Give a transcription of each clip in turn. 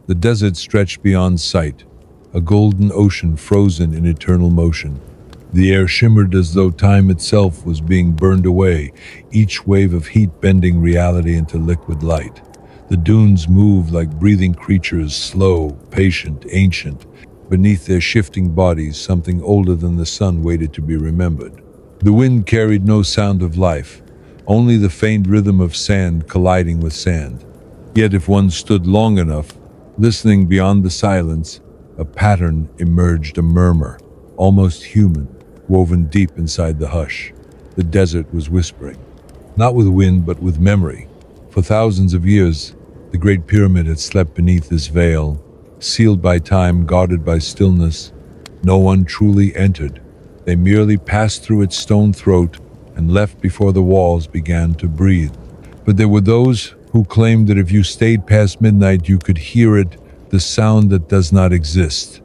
The desert stretched beyond sight, a golden ocean frozen in eternal motion. The air shimmered as though time itself was being burned away, each wave of heat bending reality into liquid light. The dunes moved like breathing creatures, slow, patient, ancient. Beneath their shifting bodies, something older than the sun waited to be remembered. The wind carried no sound of life, only the faint rhythm of sand colliding with sand. Yet if one stood long enough, listening beyond the silence, a pattern emerged, a murmur, almost human, woven deep inside the hush. The desert was whispering, not with wind but with memory. For thousands of years, the Great Pyramid had slept beneath this veil, sealed by time, guarded by stillness. No one truly entered. They merely passed through its stone throat and left before the walls began to breathe. But there were those who claimed that if you stayed past midnight, you could hear it, the sound that does not exist.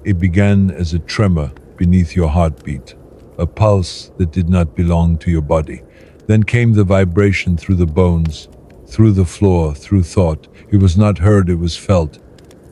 It began as a tremor beneath your heartbeat, a pulse that did not belong to your body. Then came the vibration through the bones, through the floor, through thought. It was not heard, it was felt.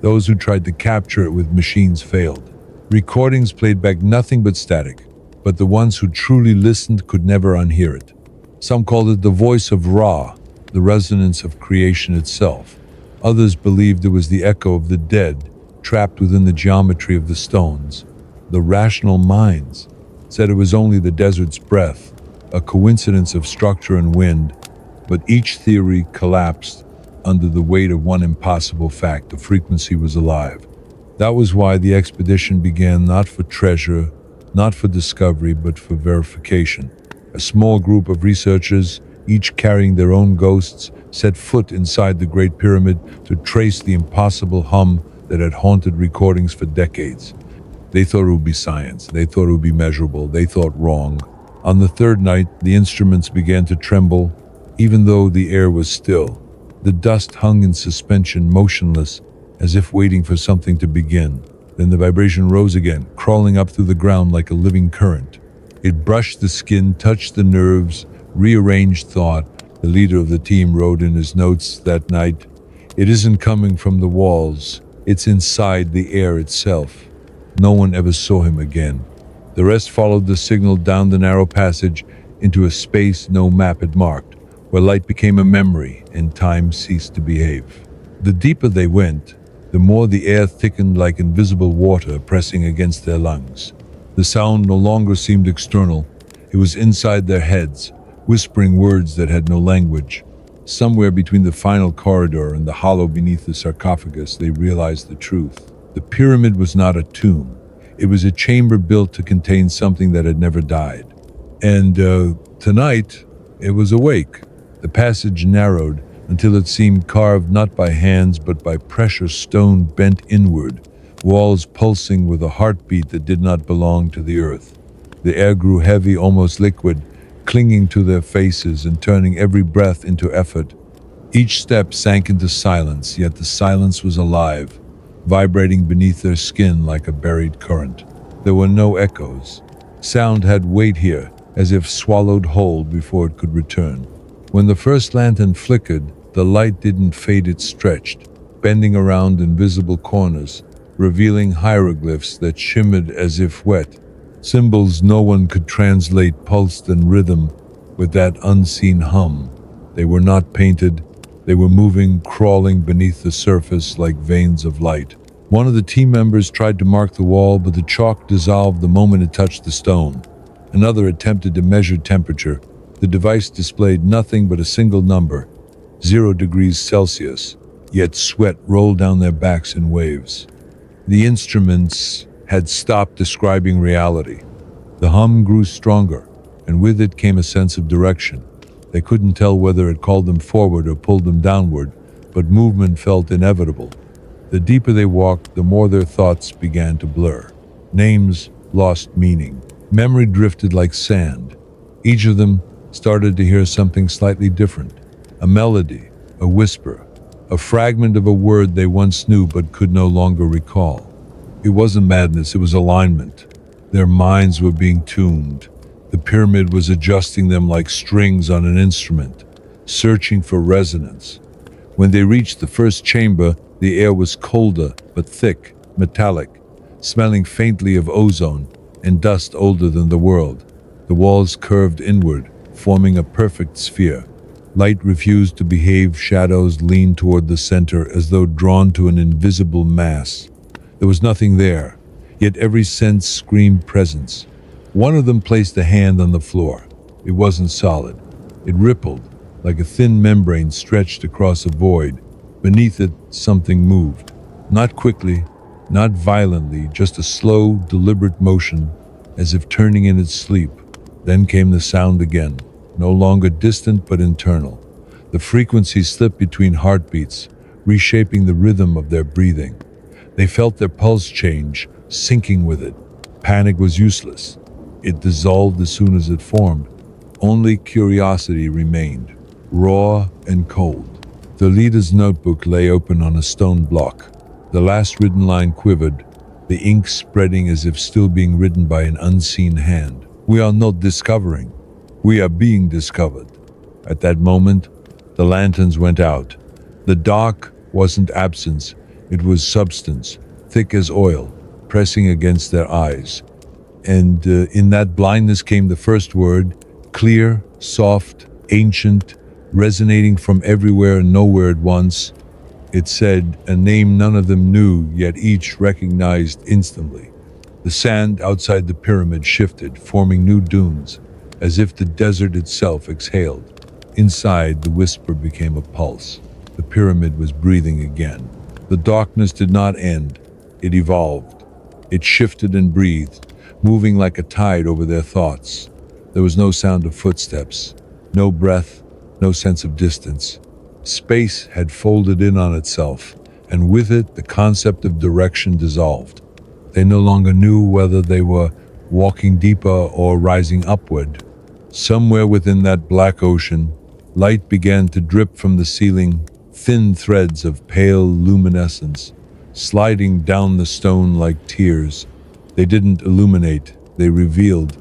Those who tried to capture it with machines failed. Recordings played back nothing but static, but the ones who truly listened could never unhear it. Some called it the voice of Ra, the resonance of creation itself. Others believed it was the echo of the dead, trapped within the geometry of the stones. The rational minds said it was only the desert's breath, a coincidence of structure and wind, but each theory collapsed under the weight of one impossible fact: the frequency was alive. That was why the expedition began, not for treasure, not for discovery, but for verification. A small group of researchers, each carrying their own ghosts, set foot inside the Great Pyramid to trace the impossible hum that had haunted recordings for decades. They thought it would be science, they thought it would be measurable, they thought wrong. On the third night, the instruments began to tremble, even though the air was still. The dust hung in suspension, motionless, as if waiting for something to begin. Then the vibration rose again, crawling up through the ground like a living current. It brushed the skin, touched the nerves, rearranged thought. The leader of the team wrote in his notes that night, "It isn't coming from the walls, it's inside the air itself." No one ever saw him again. The rest followed the signal down the narrow passage into a space no map had marked, where light became a memory and time ceased to behave. The deeper they went, the more the air thickened like invisible water pressing against their lungs. The sound no longer seemed external. It was inside their heads, whispering words that had no language. Somewhere between the final corridor and the hollow beneath the sarcophagus, they realized the truth. The pyramid was not a tomb. It was a chamber built to contain something that had never died. And tonight, it was awake. The passage narrowed until it seemed carved not by hands but by precious stone bent inward, walls pulsing with a heartbeat that did not belong to the earth. The air grew heavy, almost liquid, clinging to their faces and turning every breath into effort. Each step sank into silence, yet the silence was alive, vibrating beneath their skin like a buried current. There were no echoes. Sound had weight here, as if swallowed whole before it could return. When the first lantern flickered, the light didn't fade, it stretched, bending around invisible corners, revealing hieroglyphs that shimmered as if wet. Symbols no one could translate pulsed in rhythm with that unseen hum. They were not painted. They were moving, crawling beneath the surface like veins of light. One of the team members tried to mark the wall, but the chalk dissolved the moment it touched the stone. Another attempted to measure temperature. The device displayed nothing but a single number, 0 degrees Celsius, yet sweat rolled down their backs in waves. The instruments had stopped describing reality. The hum grew stronger, and with it came a sense of direction. They couldn't tell whether it called them forward or pulled them downward, but movement felt inevitable. The deeper they walked, the more their thoughts began to blur. Names lost meaning. Memory drifted like sand. Each of them started to hear something slightly different. A melody, a whisper, a fragment of a word they once knew but could no longer recall. It wasn't madness, it was alignment. Their minds were being tuned. The pyramid was adjusting them like strings on an instrument, searching for resonance. When they reached the first chamber, The air was colder, but thick, metallic, smelling faintly of ozone and dust older than the world. The walls curved inward, forming a perfect sphere. Light refused to behave, shadows leaned toward the center as though drawn to an invisible mass. There was nothing there, yet every sense screamed presence. One of them placed a hand on the floor. It wasn't solid. It rippled, like a thin membrane stretched across a void. Beneath it, something moved. Not quickly, not violently, just a slow, deliberate motion, as if turning in its sleep. Then came the sound again, no longer distant but internal. The frequency slipped between heartbeats, reshaping the rhythm of their breathing. They felt their pulse change, syncing with it. Panic was useless. It dissolved as soon as it formed. Only curiosity remained, raw and cold. The leader's notebook lay open on a stone block. The last written line quivered, the ink spreading as if still being written by an unseen hand. We are not discovering. We are being discovered. At that moment, the lanterns went out. The dark wasn't absence, it was substance, thick as oil, pressing against their eyes. And in that blindness came the first word, clear, soft, ancient, resonating from everywhere and nowhere at once. It said a name none of them knew, yet each recognized instantly. The sand outside the pyramid shifted, forming new dunes, as if the desert itself exhaled. Inside, the whisper became a pulse. The pyramid was breathing again. The darkness did not end. It evolved. It shifted and breathed, moving like a tide over their thoughts. There was no sound of footsteps, no breath, no sense of distance. Space had folded in on itself, and with it the concept of direction dissolved. They no longer knew whether they were walking deeper or rising upward. Somewhere within that black ocean, light began to drip from the ceiling, thin threads of pale luminescence, sliding down the stone like tears. They didn't illuminate, they revealed.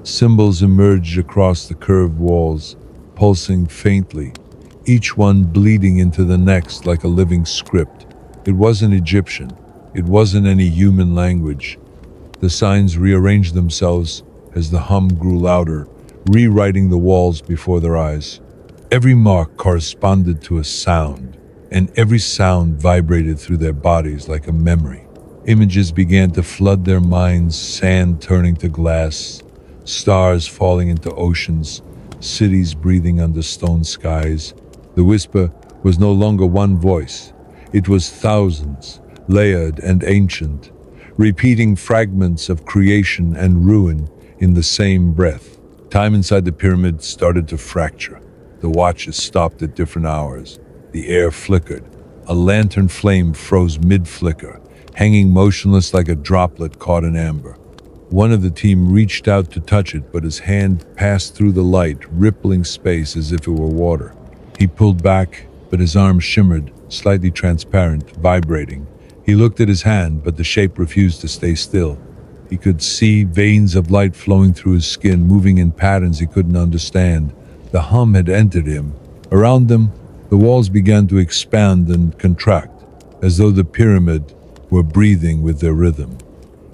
Symbols emerged across the curved walls, pulsing faintly, each one bleeding into the next like a living script. It wasn't Egyptian. It wasn't any human language. The signs rearranged themselves as the hum grew louder, rewriting the walls before their eyes. Every mark corresponded to a sound, and every sound vibrated through their bodies like a memory. Images began to flood their minds, sand turning to glass, stars falling into oceans, cities breathing under stone skies. The whisper was no longer one voice. It was thousands, layered and ancient, repeating fragments of creation and ruin in the same breath. Time inside the pyramid started to fracture. The watches stopped at different hours. The air flickered. A lantern flame froze mid-flicker, hanging motionless like a droplet caught in amber. One of the team reached out to touch it, but his hand passed through the light, rippling space as if it were water. He pulled back, but his arm shimmered, slightly transparent, vibrating. He looked at his hand, but the shape refused to stay still. He could see veins of light flowing through his skin, moving in patterns he couldn't understand. The hum had entered him. Around them, the walls began to expand and contract, as though the pyramid were breathing with their rhythm.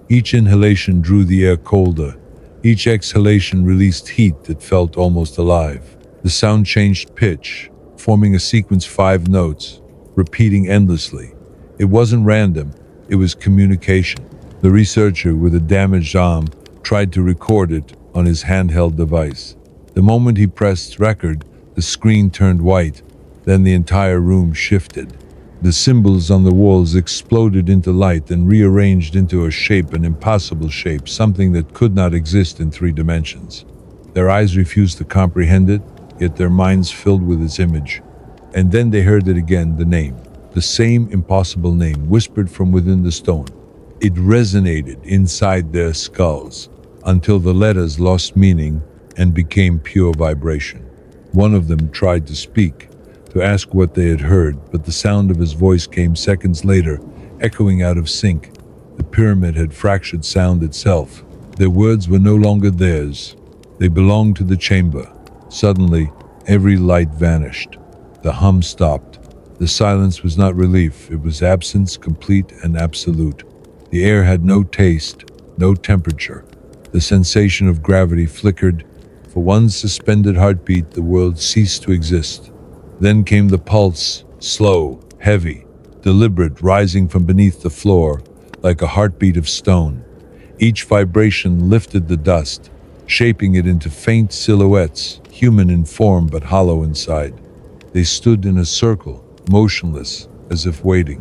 Each inhalation drew the air colder. Each exhalation released heat that felt almost alive. The sound changed pitch, forming a sequence 5 notes, repeating endlessly. It wasn't random, it was communication. The researcher with a damaged arm tried to record it on his handheld device. The moment he pressed record, the screen turned white, then the entire room shifted. The symbols on the walls exploded into light and rearranged into a shape, an impossible shape, something that could not exist in 3 dimensions. Their eyes refused to comprehend it, yet their minds filled with its image. And then they heard it again, the name. The same impossible name, whispered from within the stone. It resonated inside their skulls until the letters lost meaning and became pure vibration. One of them tried to speak, to ask what they had heard, but the sound of his voice came seconds later, echoing out of sync. The pyramid had fractured sound itself. Their words were no longer theirs. They belonged to the chamber. Suddenly, every light vanished. The hum stopped. The The silence was not relief, it was absence, complete and absolute. The air had no taste, no temperature. The sensation of gravity flickered. For one suspended heartbeat, the world ceased to exist. Then came the pulse, slow, heavy, deliberate, rising from beneath the floor, like a heartbeat of stone. Each vibration lifted the dust, shaping it into faint silhouettes, human in form but hollow inside. They stood in a circle, motionless, as if waiting.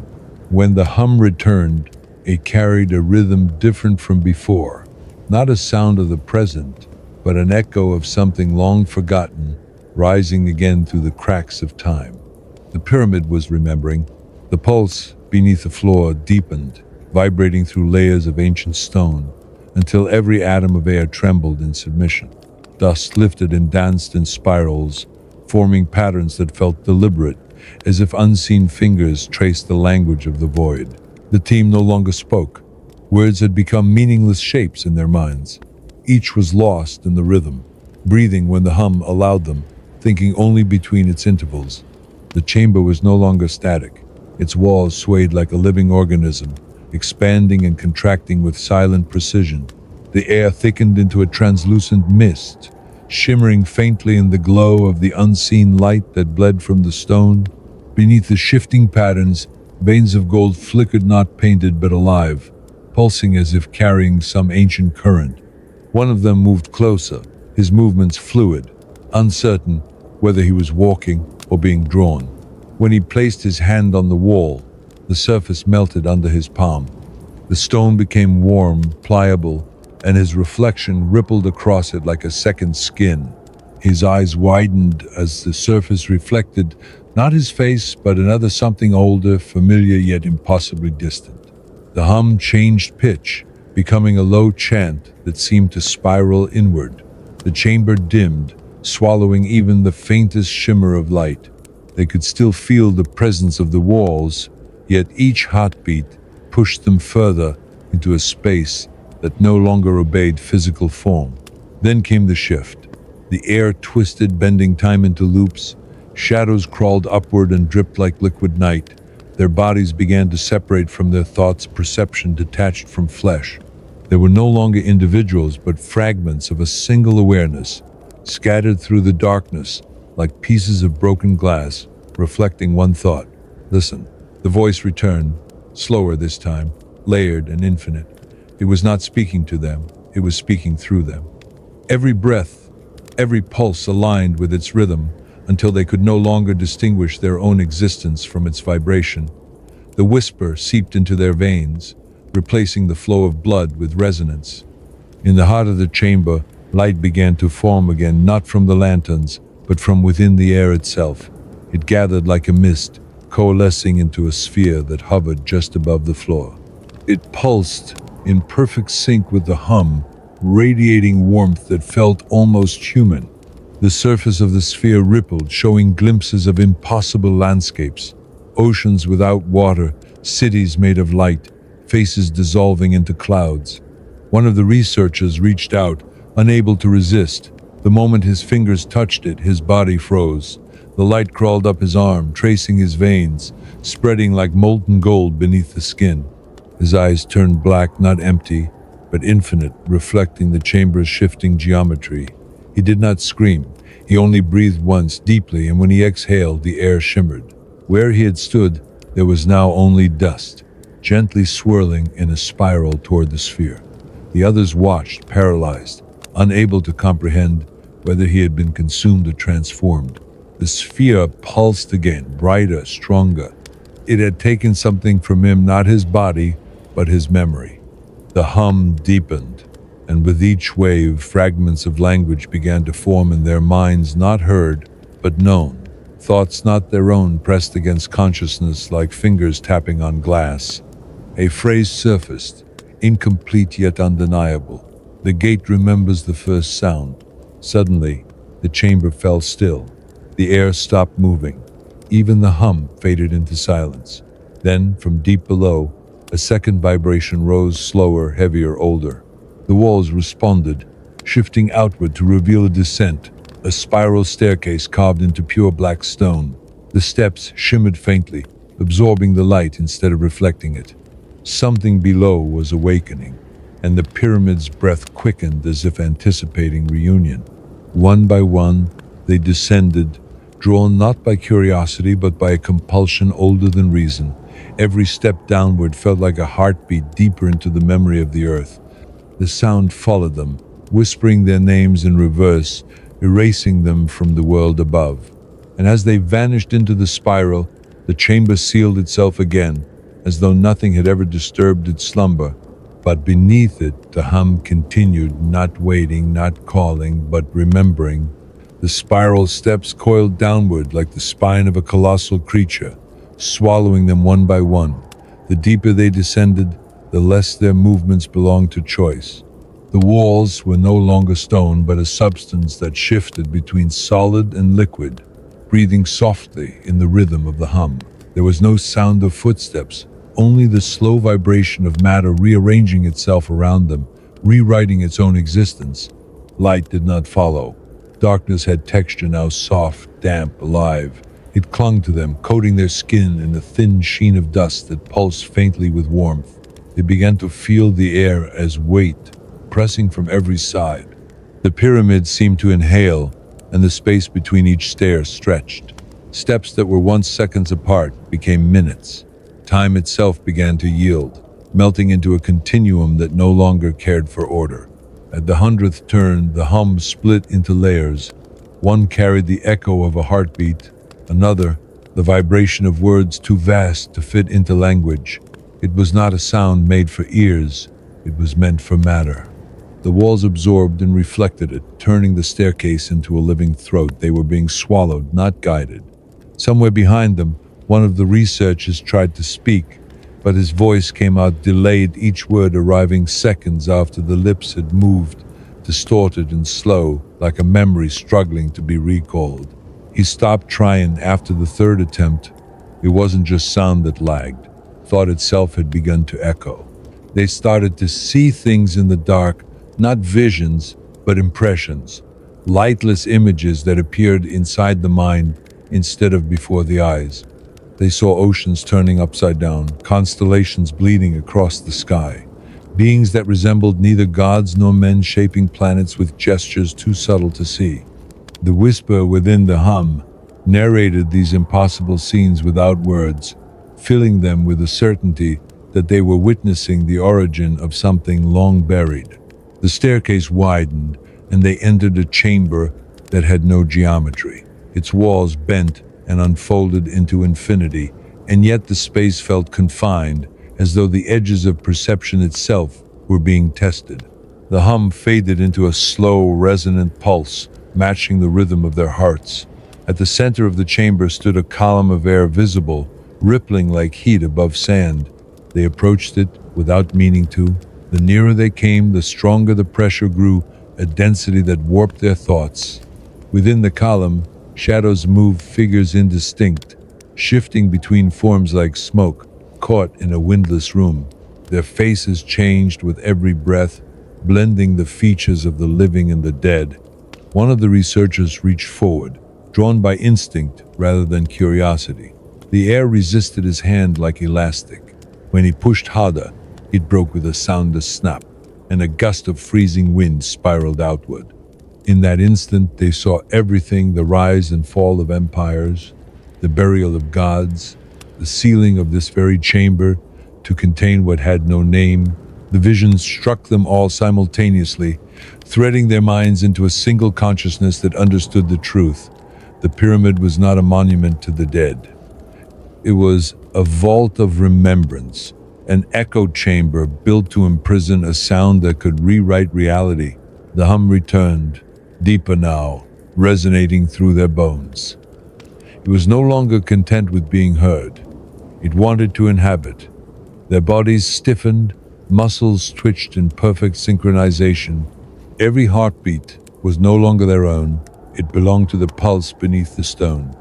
When the hum returned, it carried a rhythm different from before. Not a sound of the present, but an echo of something long forgotten, rising again through the cracks of time. The pyramid was remembering. The pulse beneath the floor deepened, vibrating through layers of ancient stone, until every atom of air trembled in submission. Dust lifted and danced in spirals, forming patterns that felt deliberate, as if unseen fingers traced the language of the void. The team no longer spoke. Words had become meaningless shapes in their minds. Each was lost in the rhythm, breathing when the hum allowed them, thinking only between its intervals. The chamber was no longer static. Its walls swayed like a living organism, expanding and contracting with silent precision. The air thickened into a translucent mist, shimmering faintly in the glow of the unseen light that bled from the stone. Beneath the shifting patterns, veins of gold flickered, not painted but alive, pulsing as if carrying some ancient current. One of them moved closer, his movements fluid, uncertain whether he was walking or being drawn. When he placed his hand on the wall, the surface melted under his palm. The stone became warm, pliable, and his reflection rippled across it like a second skin. His eyes widened as the surface reflected not his face, but another something older, familiar yet impossibly distant. The hum changed pitch, becoming a low chant that seemed to spiral inward. The chamber dimmed, swallowing even the faintest shimmer of light. They could still feel the presence of the walls, yet each heartbeat pushed them further into a space that no longer obeyed physical form. Then came the shift. The air twisted, bending time into loops. Shadows crawled upward and dripped like liquid night. Their bodies began to separate from their thoughts, perception detached from flesh. They were no longer individuals, but fragments of a single awareness, scattered through the darkness like pieces of broken glass, reflecting one thought. Listen. The voice returned, slower this time, layered and infinite. It was not speaking to them, it was speaking through them. Every breath, every pulse aligned with its rhythm, until they could no longer distinguish their own existence from its vibration. The whisper seeped into their veins, replacing the flow of blood with resonance. In the heart of the chamber, light began to form again, not from the lanterns, but from within the air itself. It gathered like a mist, coalescing into a sphere that hovered just above the floor. It pulsed in perfect sync with the hum, radiating warmth that felt almost human. The surface of the sphere rippled, showing glimpses of impossible landscapes, oceans without water, cities made of light, faces dissolving into clouds. One of the researchers reached out, unable to resist. The moment his fingers touched it, his body froze. The light crawled up his arm, tracing his veins, spreading like molten gold beneath the skin. His eyes turned black, not empty, but infinite, reflecting the chamber's shifting geometry. He did not scream. He only breathed once, deeply, and when he exhaled, the air shimmered. Where he had stood, there was now only dust, gently swirling in a spiral toward the sphere. The others watched, paralyzed, unable to comprehend whether he had been consumed or transformed. The sphere pulsed again, brighter, stronger. It had taken something from him, not his body, but his memory. The hum deepened, and with each wave, fragments of language began to form in their minds, not heard, but known. Thoughts not their own pressed against consciousness like fingers tapping on glass. A phrase surfaced, incomplete yet undeniable. The gate remembers the first sound. Suddenly, the chamber fell still. The air stopped moving. Even the hum faded into silence. Then, from deep below, a second vibration rose, slower, heavier, older. The walls responded, shifting outward to reveal a descent, a spiral staircase carved into pure black stone. The steps shimmered faintly, absorbing the light instead of reflecting it. Something below was awakening, and the pyramid's breath quickened as if anticipating reunion. One by one, they descended, drawn not by curiosity but by a compulsion older than reason. Every step downward felt like a heartbeat deeper into the memory of the earth. The sound followed them, whispering their names in reverse, erasing them from the world above. And as they vanished into the spiral, the chamber sealed itself again, as though nothing had ever disturbed its slumber. But beneath it, the hum continued, not waiting, not calling, but remembering. The spiral steps coiled downward like the spine of a colossal creature, swallowing them one by one. The deeper they descended, the less their movements belonged to choice. The walls were no longer stone, but a substance that shifted between solid and liquid, breathing softly in the rhythm of the hum. There was no sound of footsteps, only the slow vibration of matter rearranging itself around them, rewriting its own existence. Light did not follow. Darkness had texture, now soft, damp, alive. It clung to them, coating their skin in a thin sheen of dust that pulsed faintly with warmth. They began to feel the air as weight, pressing from every side. The pyramid seemed to inhale, and the space between each stair stretched. Steps that were once seconds apart became minutes. Time itself began to yield, melting into a continuum that no longer cared for order. At the 100th turn, the hum split into layers. One carried the echo of a heartbeat, another, the vibration of words too vast to fit into language. It was not a sound made for ears, it was meant for matter. The walls absorbed and reflected it, turning the staircase into a living throat. They were being swallowed, not guided. Somewhere behind them, one of the researchers tried to speak, but his voice came out delayed, each word arriving seconds after the lips had moved, distorted and slow, like a memory struggling to be recalled. He stopped trying after the third attempt. It wasn't just sound that lagged. Thought itself had begun to echo. They started to see things in the dark, not visions, but impressions, lightless images that appeared inside the mind instead of before the eyes. They saw oceans turning upside down, constellations bleeding across the sky, beings that resembled neither gods nor men shaping planets with gestures too subtle to see. The whisper within the hum narrated these impossible scenes without words, filling them with the certainty that they were witnessing the origin of something long buried. The staircase widened, and they entered a chamber that had no geometry. Its walls bent and unfolded into infinity, and yet the space felt confined, as though the edges of perception itself were being tested. The hum faded into a slow, resonant pulse, matching the rhythm of their hearts. At the center of the chamber stood a column of air, visible, rippling like heat above sand. They approached it without meaning to. The nearer they came, the stronger the pressure grew, a density that warped their thoughts. Within the column, shadows moved, figures indistinct, shifting between forms like smoke, caught in a windless room. Their faces changed with every breath, blending the features of the living and the dead. One of the researchers reached forward, drawn by instinct rather than curiosity. The air resisted his hand like elastic. When he pushed harder, it broke with a soundless snap, and a gust of freezing wind spiraled outward. In that instant, they saw everything: the rise and fall of empires, the burial of gods, the sealing of this very chamber to contain what had no name. The vision struck them all simultaneously, threading their minds into a single consciousness that understood the truth. The pyramid was not a monument to the dead. It was a vault of remembrance, an echo chamber built to imprison a sound that could rewrite reality. The hum returned, deeper now, resonating through their bones. It was no longer content with being heard. It wanted to inhabit. Their bodies stiffened, muscles twitched in perfect synchronization. Every heartbeat was no longer their own. It belonged to the pulse beneath the stone.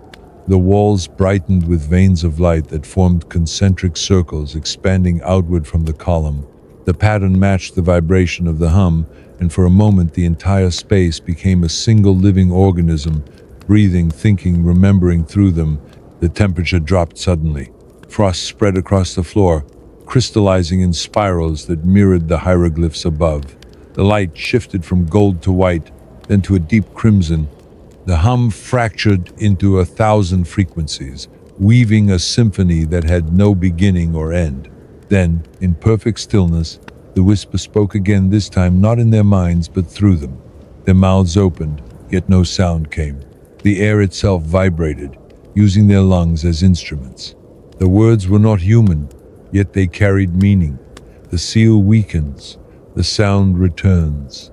The walls brightened with veins of light that formed concentric circles expanding outward from the column. The pattern matched the vibration of the hum, and for a moment the entire space became a single living organism, breathing, thinking, remembering through them. The temperature dropped suddenly. Frost spread across the floor, crystallizing in spirals that mirrored the hieroglyphs above. The light shifted from gold to white, then to a deep crimson. The hum fractured into 1,000 frequencies, weaving a symphony that had no beginning or end. Then, in perfect stillness, the whisper spoke again, this time not in their minds but through them. Their mouths opened, yet no sound came. The air itself vibrated, using their lungs as instruments. The words were not human, yet they carried meaning. The seal weakens, the sound returns.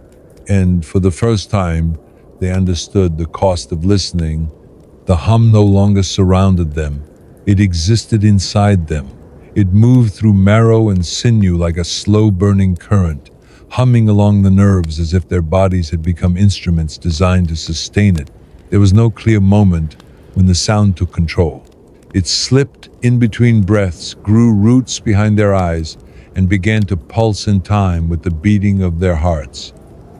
And for the first time, they understood the cost of listening. The hum no longer surrounded them. It existed inside them. It moved through marrow and sinew like a slow-burning current, humming along the nerves as if their bodies had become instruments designed to sustain it. There was no clear moment when the sound took control. It slipped in between breaths, grew roots behind their eyes, and began to pulse in time with the beating of their hearts.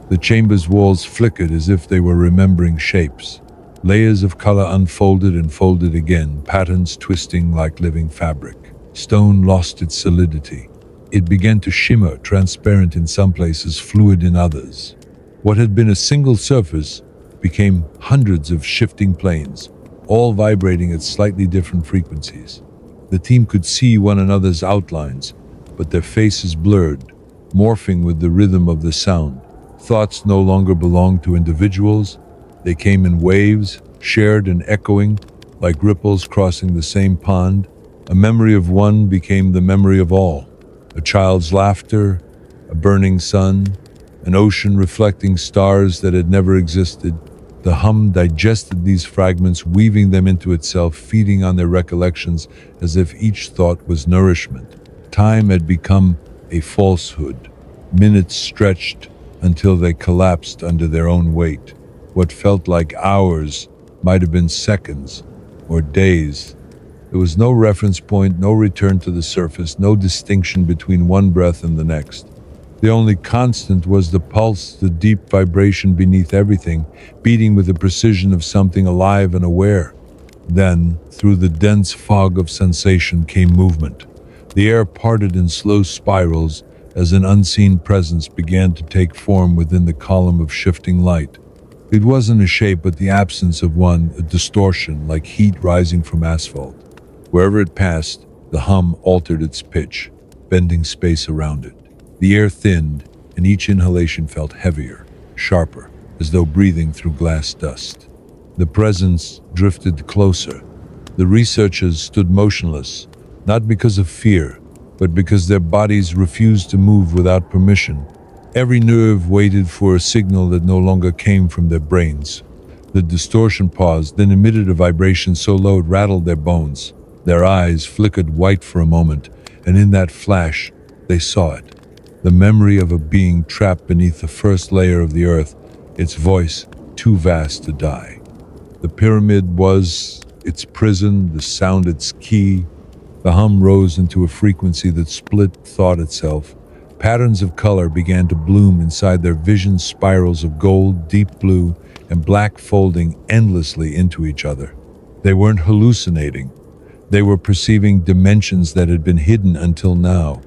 The chamber's walls flickered as if they were remembering shapes. Layers of color unfolded and folded again, patterns twisting like living fabric. Stone lost its solidity. It began to shimmer, transparent in some places, fluid in others. What had been a single surface became hundreds of shifting planes, all vibrating at slightly different frequencies. The team could see one another's outlines, but their faces blurred, morphing with the rhythm of the sound. Thoughts no longer belonged to individuals. They came in waves, shared and echoing, like ripples crossing the same pond. A memory of one became the memory of all. A child's laughter, a burning sun, an ocean reflecting stars that had never existed. The hum digested these fragments, weaving them into itself, feeding on their recollections as if each thought was nourishment. Time had become a falsehood. Minutes stretched until they collapsed under their own weight. What felt like hours might have been seconds or days. There was no reference point, no return to the surface, no distinction between one breath and the next. The only constant was the pulse, the deep vibration beneath everything, beating with the precision of something alive and aware. Then, through the dense fog of sensation came movement. The air parted in slow spirals as an unseen presence began to take form within the column of shifting light. It wasn't a shape but the absence of one, a distortion like heat rising from asphalt. Wherever it passed, the hum altered its pitch, bending space around it. The air thinned, and each inhalation felt heavier, sharper, as though breathing through glass dust. The presence drifted closer. The researchers stood motionless, not because of fear, but because their bodies refused to move without permission. Every nerve waited for a signal that no longer came from their brains. The distortion paused, then emitted a vibration so low it rattled their bones. Their eyes flickered white for a moment, and in that flash, they saw it. The memory of a being trapped beneath the first layer of the earth, its voice too vast to die. The pyramid was its prison, the sound its key. The hum rose into a frequency that split thought itself. Patterns of color began to bloom inside their vision, spirals of gold, deep blue, and black folding endlessly into each other. They weren't hallucinating. They were perceiving dimensions that had been hidden until now.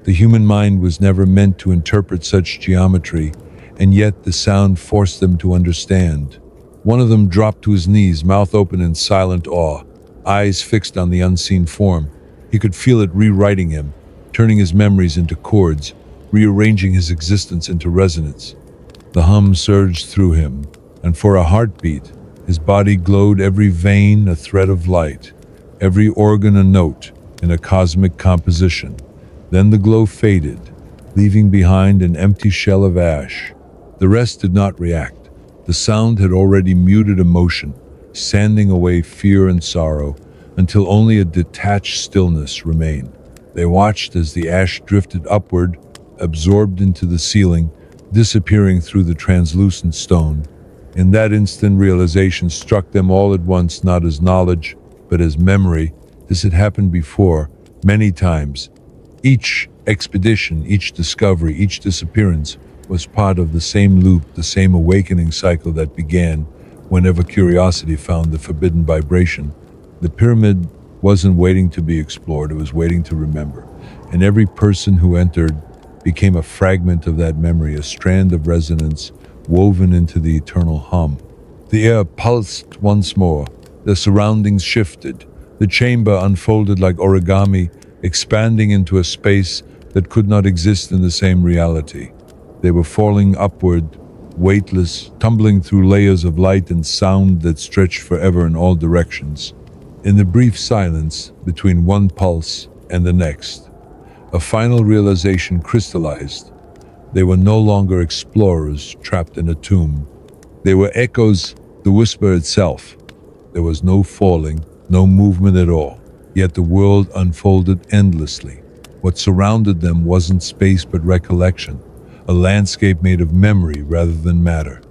The human mind was never meant to interpret such geometry, and yet the sound forced them to understand. One of them dropped to his knees, mouth open in silent awe, eyes fixed on the unseen form. He could feel it rewriting him, turning his memories into chords, rearranging his existence into resonance. The hum surged through him, and for a heartbeat, his body glowed, every vein a thread of light, every organ a note in a cosmic composition. Then the glow faded, leaving behind an empty shell of ash. The rest did not react. The sound had already muted emotion, sanding away fear and sorrow, until only a detached stillness remained. They watched as the ash drifted upward, absorbed into the ceiling, disappearing through the translucent stone. In that instant, realization struck them all at once, not as knowledge, but as memory. This had happened before, many times. Each expedition, each discovery, each disappearance was part of the same loop, the same awakening cycle that began whenever curiosity found the forbidden vibration. The pyramid wasn't waiting to be explored, it was waiting to remember. And every person who entered became a fragment of that memory, a strand of resonance woven into the eternal hum. The air pulsed once more, the surroundings shifted, the chamber unfolded like origami, expanding into a space that could not exist in the same reality. They were falling upward, weightless, tumbling through layers of light and sound that stretched forever in all directions. In the brief silence between one pulse and the next, a final realization crystallized. They were no longer explorers trapped in a tomb. They were echoes, the whisper itself. There was no falling, no movement at all, yet the world unfolded endlessly. What surrounded them wasn't space but recollection, a landscape made of memory rather than matter.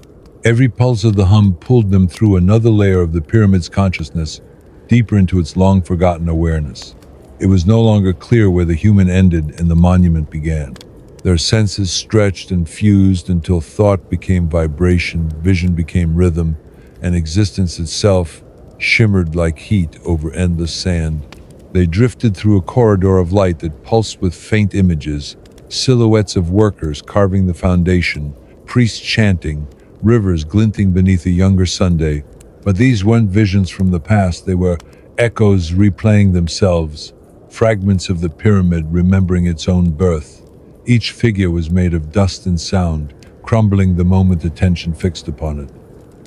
Every pulse of the hum pulled them through another layer of the pyramid's consciousness, deeper into its long-forgotten awareness. It was no longer clear where the human ended and the monument began. Their senses stretched and fused until thought became vibration, vision became rhythm, and existence itself shimmered like heat over endless sand. They drifted through a corridor of light that pulsed with faint images, silhouettes of workers carving the foundation, priests chanting, rivers glinting beneath a younger Sunday. But these weren't visions from the past, they were echoes replaying themselves, fragments of the pyramid remembering its own birth. Each figure was made of dust and sound, crumbling the moment attention fixed upon it.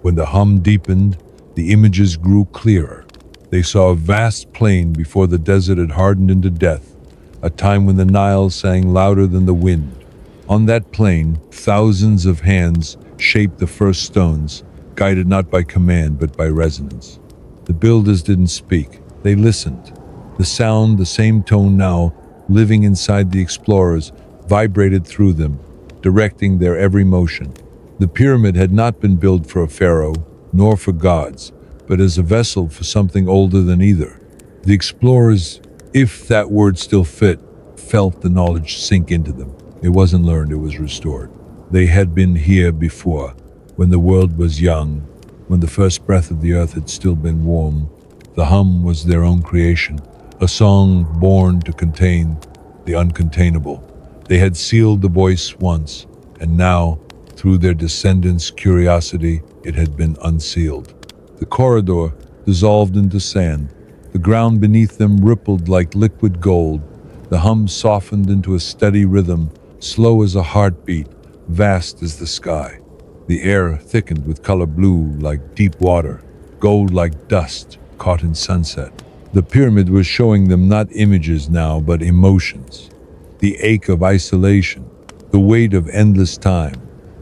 When the hum deepened, the images grew clearer. They saw a vast plain before the desert had hardened into death, a time when the Nile sang louder than the wind. On that plain, thousands of hands shaped the first stones, guided not by command but by resonance. The builders didn't speak, they listened. The sound, the same tone now, living inside the explorers, vibrated through them, directing their every motion. The pyramid had not been built for a pharaoh, nor for gods, but as a vessel for something older than either. The explorers, if that word still fit, felt the knowledge sink into them. It wasn't learned, it was restored. They had been here before, when the world was young, when the first breath of the earth had still been warm. The hum was their own creation, a song born to contain the uncontainable. They had sealed the voice once, and now, through their descendants' curiosity, it had been unsealed. The corridor dissolved into sand. The ground beneath them rippled like liquid gold. The hum softened into a steady rhythm, slow as a heartbeat, vast as the sky. The air thickened with color blue like deep water, gold like dust caught in sunset. The pyramid was showing them not images now, but emotions. The ache of isolation, the weight of endless time,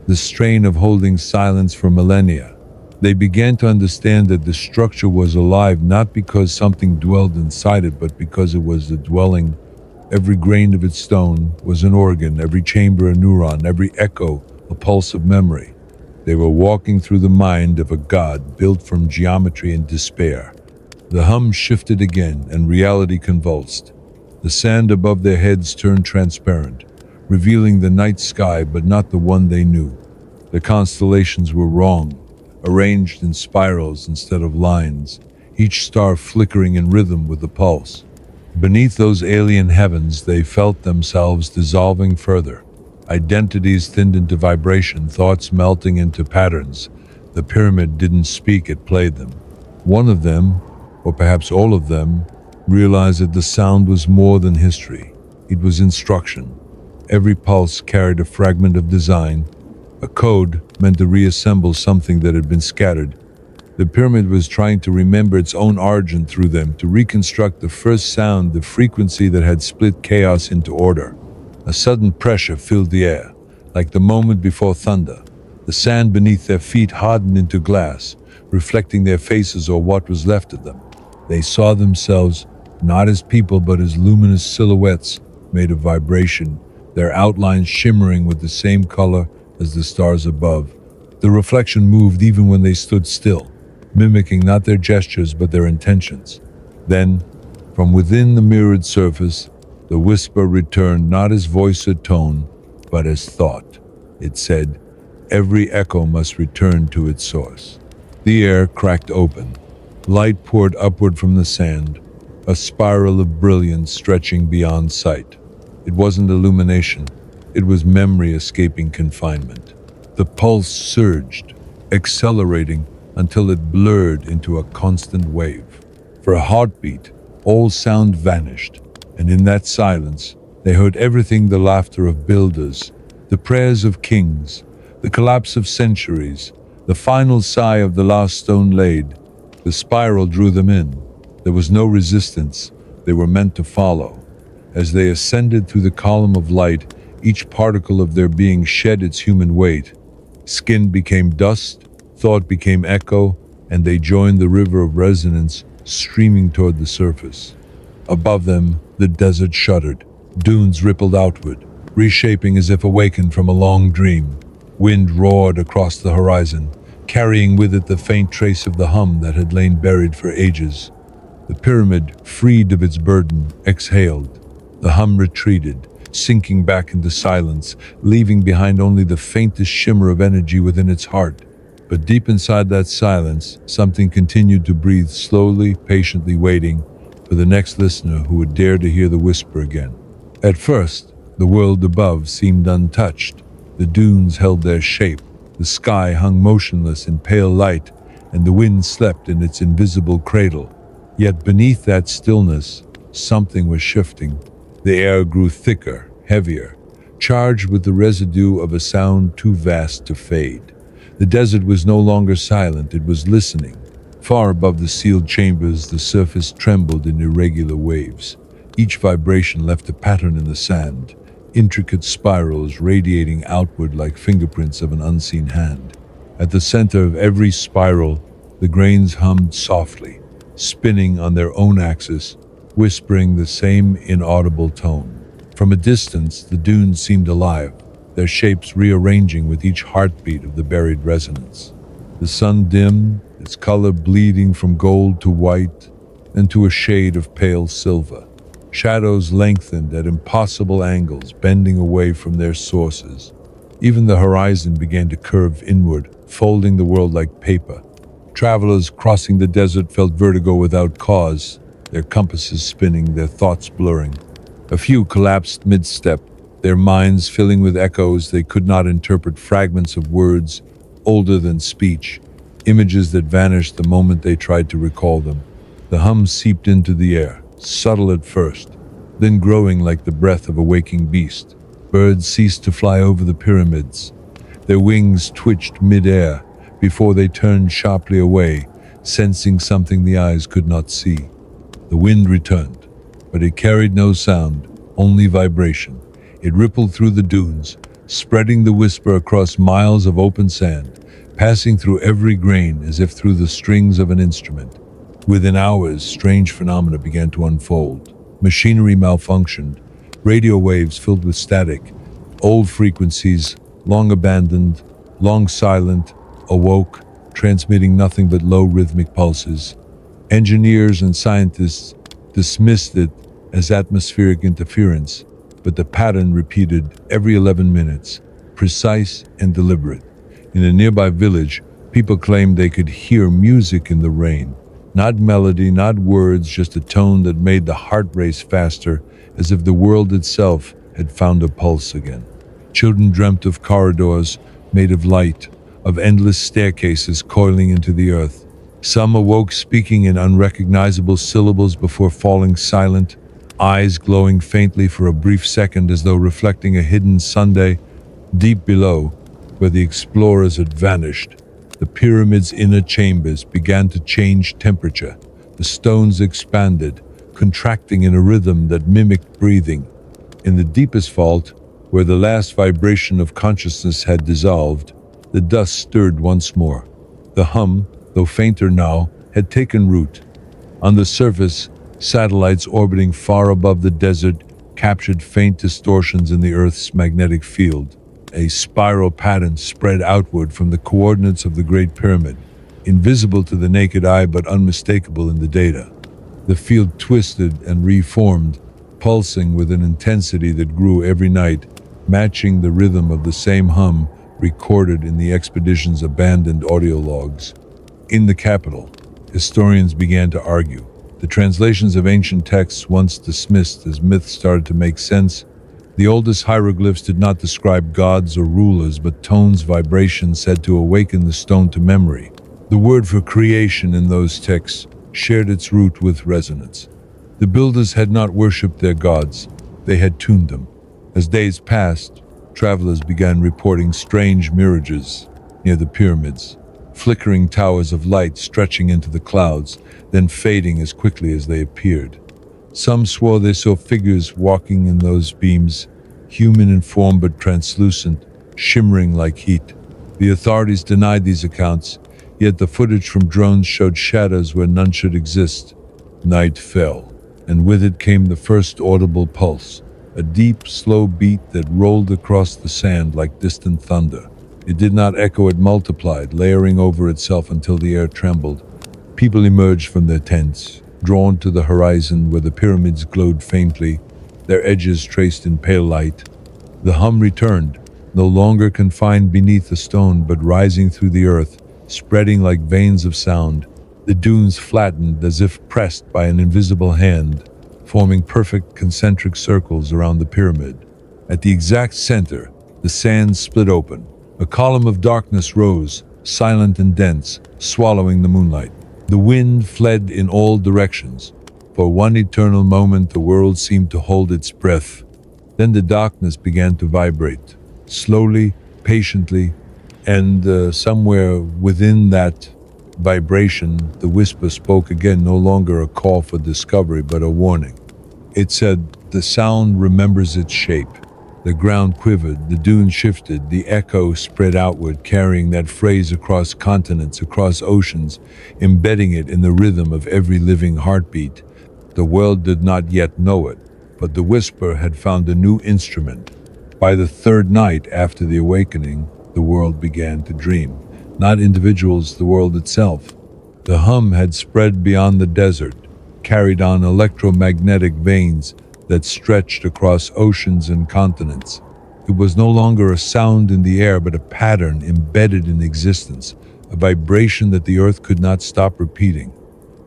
the strain of holding silence for millennia. They began to understand that the structure was alive not because something dwelled inside it, but because it was the dwelling. Every grain of its stone was an organ, every chamber a neuron, every echo a pulse of memory. They were walking through the mind of a god built from geometry and despair. The hum shifted again, and reality convulsed. The sand above their heads turned transparent, revealing the night sky but not the one they knew. The constellations were wrong, arranged in spirals instead of lines, each star flickering in rhythm with the pulse. Beneath those alien heavens, they felt themselves dissolving further. Identities thinned into vibration, thoughts melting into patterns. The pyramid didn't speak, it played them. One of them, or perhaps all of them, realized that the sound was more than history. It was instruction. Every pulse carried a fragment of design, a code meant to reassemble something that had been scattered. The pyramid was trying to remember its own origin through them, to reconstruct the first sound, the frequency that had split chaos into order. A sudden pressure filled the air, like the moment before thunder. The sand beneath their feet hardened into glass, reflecting their faces or what was left of them. They saw themselves not as people but as luminous silhouettes made of vibration, their outlines shimmering with the same color as the stars above. The reflection moved even when they stood still, mimicking not their gestures but their intentions. Then, from within the mirrored surface, the whisper returned not as voice or tone, but as thought. It said, "Every echo must return to its source." The air cracked open. Light poured upward from the sand, a spiral of brilliance stretching beyond sight. It wasn't illumination, it was memory escaping confinement. The pulse surged, accelerating until it blurred into a constant wave. For a heartbeat, all sound vanished, and in that silence, they heard everything: the laughter of builders, the prayers of kings, the collapse of centuries, the final sigh of the last stone laid. The spiral drew them in. There was no resistance. They were meant to follow. As they ascended through the column of light, each particle of their being shed its human weight. Skin became dust, thought became echo, and they joined the river of resonance streaming toward the surface. Above them, the desert shuddered. Dunes rippled outward, reshaping as if awakened from a long dream. Wind roared across the horizon, carrying with it the faint trace of the hum that had lain buried for ages. The pyramid, freed of its burden, exhaled. The hum retreated, sinking back into silence, leaving behind only the faintest shimmer of energy within its heart. But deep inside that silence, something continued to breathe slowly, patiently waiting for the next listener who would dare to hear the whisper again. At first, the world above seemed untouched. The dunes held their shape, the sky hung motionless in pale light, and the wind slept in its invisible cradle. Yet beneath that stillness, something was shifting. The air grew thicker, heavier, charged with the residue of a sound too vast to fade. The desert was no longer silent, it was listening. Far above the sealed chambers, the surface trembled in irregular waves. Each vibration left a pattern in the sand, intricate spirals radiating outward like fingerprints of an unseen hand. At the center of every spiral, the grains hummed softly, spinning on their own axis, whispering the same inaudible tone. From a distance, the dunes seemed alive, their shapes rearranging with each heartbeat of the buried resonance. The sun dimmed, its color bleeding from gold to white, and to a shade of pale silver. Shadows lengthened at impossible angles, bending away from their sources. Even the horizon began to curve inward, folding the world like paper. Travelers crossing the desert felt vertigo without cause, their compasses spinning, their thoughts blurring. A few collapsed mid-step, their minds filling with echoes they could not interpret, fragments of words older than speech, images that vanished the moment they tried to recall them. The hum seeped into the air, subtle at first, then growing like the breath of a waking beast. Birds ceased to fly over the pyramids. Their wings twitched mid-air before they turned sharply away, sensing something the eyes could not see. The wind returned, but it carried no sound, only vibration. It rippled through the dunes, spreading the whisper across miles of open sand, passing through every grain as if through the strings of an instrument. Within hours, strange phenomena began to unfold. Machinery malfunctioned, radio waves filled with static, old frequencies, long abandoned, long silent, awoke, transmitting nothing but low rhythmic pulses. Engineers and scientists dismissed it as atmospheric interference, but the pattern repeated every 11 minutes, precise and deliberate. In a nearby village, people claimed they could hear music in the rain. Not melody, not words, just a tone that made the heart race faster, as if the world itself had found a pulse again. Children dreamt of corridors made of light, of endless staircases coiling into the earth. Some awoke speaking in unrecognizable syllables before falling silent, eyes glowing faintly for a brief second as though reflecting a hidden Sunday. Deep below, where the explorers had vanished, the pyramid's inner chambers began to change temperature. The stones expanded, contracting in a rhythm that mimicked breathing. In the deepest vault, where the last vibration of consciousness had dissolved, the dust stirred once more. The hum, though fainter now, had taken root. On the surface, satellites orbiting far above the desert captured faint distortions in the Earth's magnetic field. A spiral pattern spread outward from the coordinates of the Great Pyramid, invisible to the naked eye but unmistakable in the data. The field twisted and reformed, pulsing with an intensity that grew every night, matching the rhythm of the same hum recorded in the expedition's abandoned audio logs. In the capital, Historians began to argue. The translations of ancient texts, once dismissed as myths, started to make sense. The oldest hieroglyphs did not describe gods or rulers, but tones, vibrations said to awaken the stone to memory. The word for creation in those texts shared its root with resonance. The builders had not worshipped their gods, they had tuned them. As days passed, travelers began reporting strange mirages near the pyramids, flickering towers of light stretching into the clouds, then fading as quickly as they appeared. Some swore they saw figures walking in those beams, human in form but translucent, shimmering like heat. The authorities denied these accounts, yet the footage from drones showed shadows where none should exist. Night fell, and with it came the first audible pulse, a deep, slow beat that rolled across the sand like distant thunder. It did not echo, it multiplied, layering over itself until the air trembled. People emerged from their tents, drawn to the horizon where the pyramids glowed faintly, their edges traced in pale light. The hum returned, no longer confined beneath the stone but rising through the earth, spreading like veins of sound. The dunes flattened as if pressed by an invisible hand, forming perfect concentric circles around the pyramid. At the exact center, the sand split open. A column of darkness rose, silent and dense, swallowing the moonlight. The wind fled in all directions. For one eternal moment, the world seemed to hold its breath. Then the darkness began to vibrate, slowly, patiently, and somewhere within that vibration, the whisper spoke again, no longer a call for discovery, but a warning. It said, "The sound remembers its shape." The ground quivered, the dunes shifted, the echo spread outward, carrying that phrase across continents, across oceans, embedding it in the rhythm of every living heartbeat. The world did not yet know it, but the whisper had found a new instrument. By the third night after the awakening, the world began to dream. Not individuals, the world itself. The hum had spread beyond the desert, carried on electromagnetic veins that stretched across oceans and continents. It was no longer a sound in the air, but a pattern embedded in existence, a vibration that the earth could not stop repeating.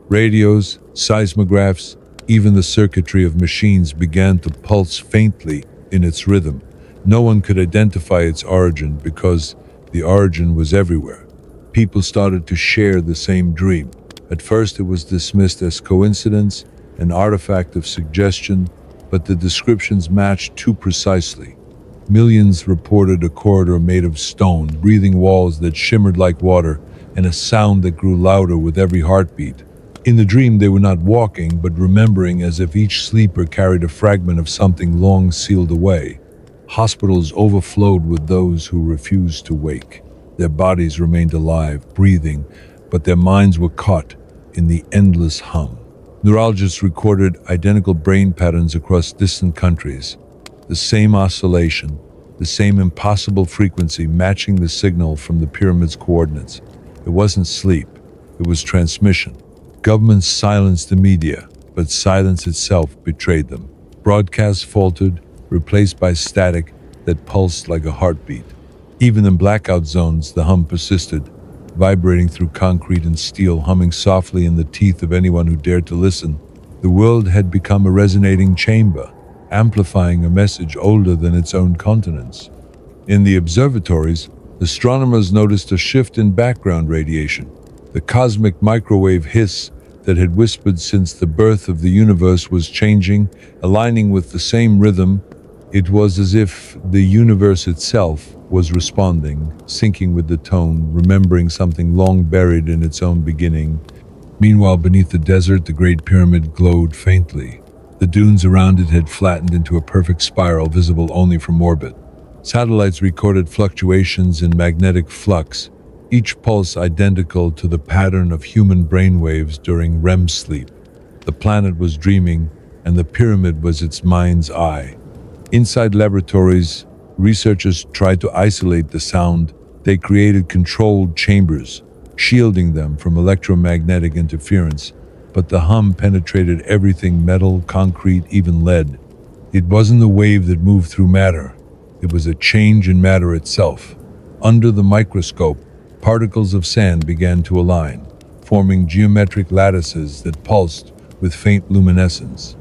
Radios, seismographs, even the circuitry of machines began to pulse faintly in its rhythm. No one could identify its origin because the origin was everywhere. People started to share the same dream. At first it was dismissed as coincidence, an artifact of suggestion, but the descriptions matched too precisely. Millions reported a corridor made of stone, breathing walls that shimmered like water, and a sound that grew louder with every heartbeat. In the dream they were not walking, but remembering, as if each sleeper carried a fragment of something long sealed away. Hospitals overflowed with those who refused to wake. Their bodies remained alive, breathing, but their minds were caught in the endless hum. Neurologists recorded identical brain patterns across distant countries. The same oscillation, the same impossible frequency matching the signal from the pyramid's coordinates. It wasn't sleep, it was transmission. Governments silenced the media, but silence itself betrayed them. Broadcasts faltered, replaced by static that pulsed like a heartbeat. Even in blackout zones, the hum persisted, vibrating through concrete and steel, humming softly in the teeth of anyone who dared to listen. The world had become a resonating chamber, amplifying a message older than its own continents. In the observatories, astronomers noticed a shift in background radiation. The cosmic microwave hiss that had whispered since the birth of the universe was changing, aligning with the same rhythm. It was as if the universe itself was responding, syncing with the tone, remembering something long buried in its own beginning. Meanwhile, beneath the desert, the Great Pyramid glowed faintly. The dunes around it had flattened into a perfect spiral, visible only from orbit. Satellites recorded fluctuations in magnetic flux, each pulse identical to the pattern of human brainwaves during REM sleep. The planet was dreaming, and the pyramid was its mind's eye. Inside laboratories, researchers tried to isolate the sound. They created controlled chambers, shielding them from electromagnetic interference. But the hum penetrated everything: metal, concrete, even lead. It wasn't the wave that moved through matter. It was a change in matter itself. Under the microscope, particles of sand began to align, forming geometric lattices that pulsed with faint luminescence.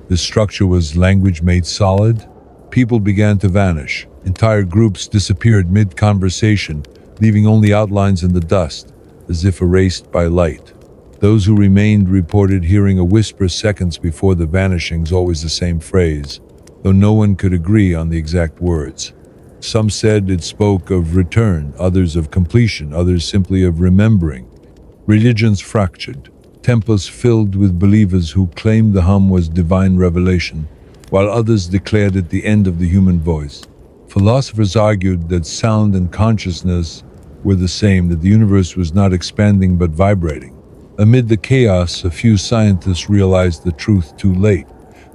The structure was language made solid. People began to vanish. Entire groups disappeared mid-conversation, leaving only outlines in the dust, as if erased by light. Those who remained reported hearing a whisper seconds before the vanishings, always the same phrase, though no one could agree on the exact words. Some said it spoke of return, others of completion, others simply of remembering. Religions fractured, temples filled with believers who claimed the hum was divine revelation, while others declared it the end of the human voice. Philosophers argued that sound and consciousness were the same, that the universe was not expanding but vibrating. Amid the chaos, a few scientists realized the truth too late.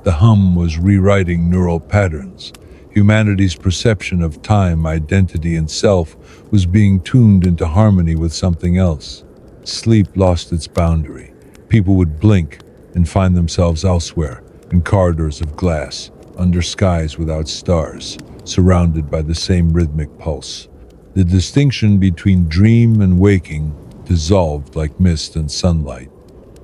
The hum was rewriting neural patterns. Humanity's perception of time, identity, and self was being tuned into harmony with something else. Sleep lost its boundary. People would blink and find themselves elsewhere, in corridors of glass, under skies without stars, surrounded by the same rhythmic pulse. The distinction between dream and waking dissolved like mist and sunlight.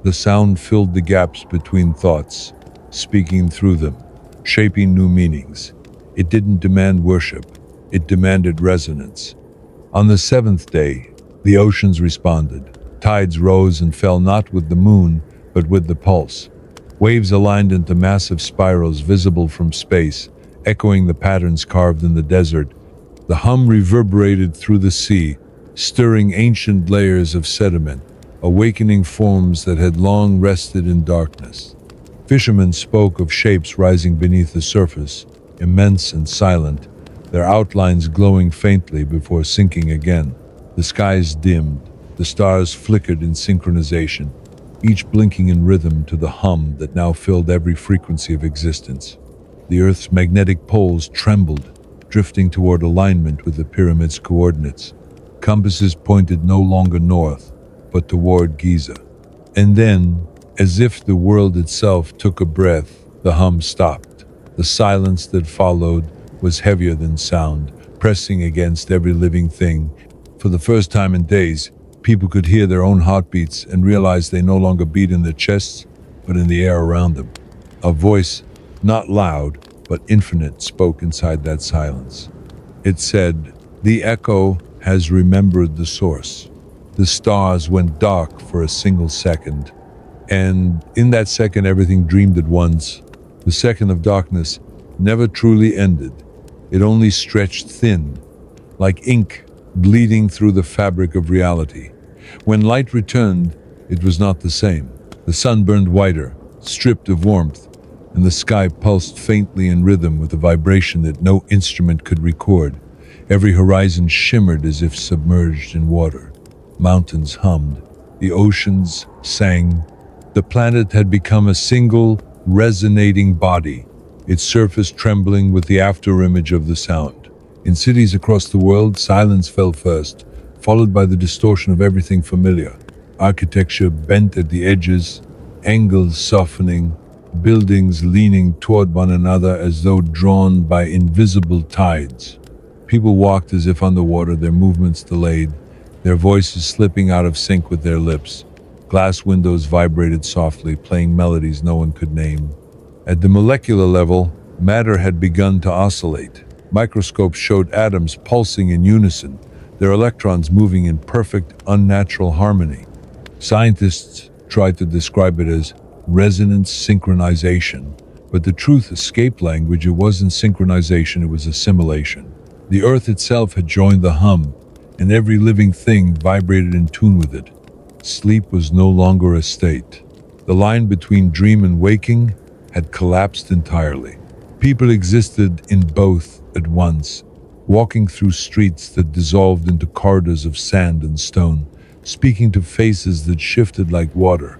The sound filled the gaps between thoughts, speaking through them, shaping new meanings. It didn't demand worship, it demanded resonance. On the seventh day, the oceans responded. Tides rose and fell not with the moon, but with the pulse. Waves aligned into massive spirals visible from space, echoing the patterns carved in the desert. The hum reverberated through the sea, stirring ancient layers of sediment, awakening forms that had long rested in darkness. Fishermen spoke of shapes rising beneath the surface, immense and silent, their outlines glowing faintly before sinking again. The skies dimmed, the stars flickered in synchronization, each blinking in rhythm to the hum that now filled every frequency of existence. The Earth's magnetic poles trembled, drifting toward alignment with the pyramid's coordinates. Compasses pointed no longer north, but toward Giza. And then, as if the world itself took a breath, the hum stopped. The silence that followed was heavier than sound, pressing against every living thing. For the first time in days, people could hear their own heartbeats and realize they no longer beat in their chests, but in the air around them. A voice, not loud, but infinite, spoke inside that silence. It said, "The echo has remembered the source." The stars went dark for a single second, and in that second everything dreamed at once. The second of darkness never truly ended. It only stretched thin, like ink bleeding through the fabric of reality. When light returned, it was not the same. The sun burned whiter, stripped of warmth, and the sky pulsed faintly in rhythm with a vibration that no instrument could record. Every horizon shimmered as if submerged in water. Mountains hummed. The oceans sang. The planet had become a single, resonating body, its surface trembling with the afterimage of the sound. In cities across the world, silence fell first, followed by the distortion of everything familiar. Architecture bent at the edges, angles softening, buildings leaning toward one another as though drawn by invisible tides. People walked as if underwater, their movements delayed, their voices slipping out of sync with their lips. Glass windows vibrated softly, playing melodies no one could name. At the molecular level, matter had begun to oscillate. Microscopes showed atoms pulsing in unison, their electrons moving in perfect, unnatural harmony. Scientists tried to describe it as resonance synchronization, but the truth escaped language. It wasn't synchronization, it was assimilation. The earth itself had joined the hum, and every living thing vibrated in tune with it. Sleep was no longer a state. The line between dream and waking had collapsed entirely. People existed in both at once, walking through streets that dissolved into corridors of sand and stone, speaking to faces that shifted like water.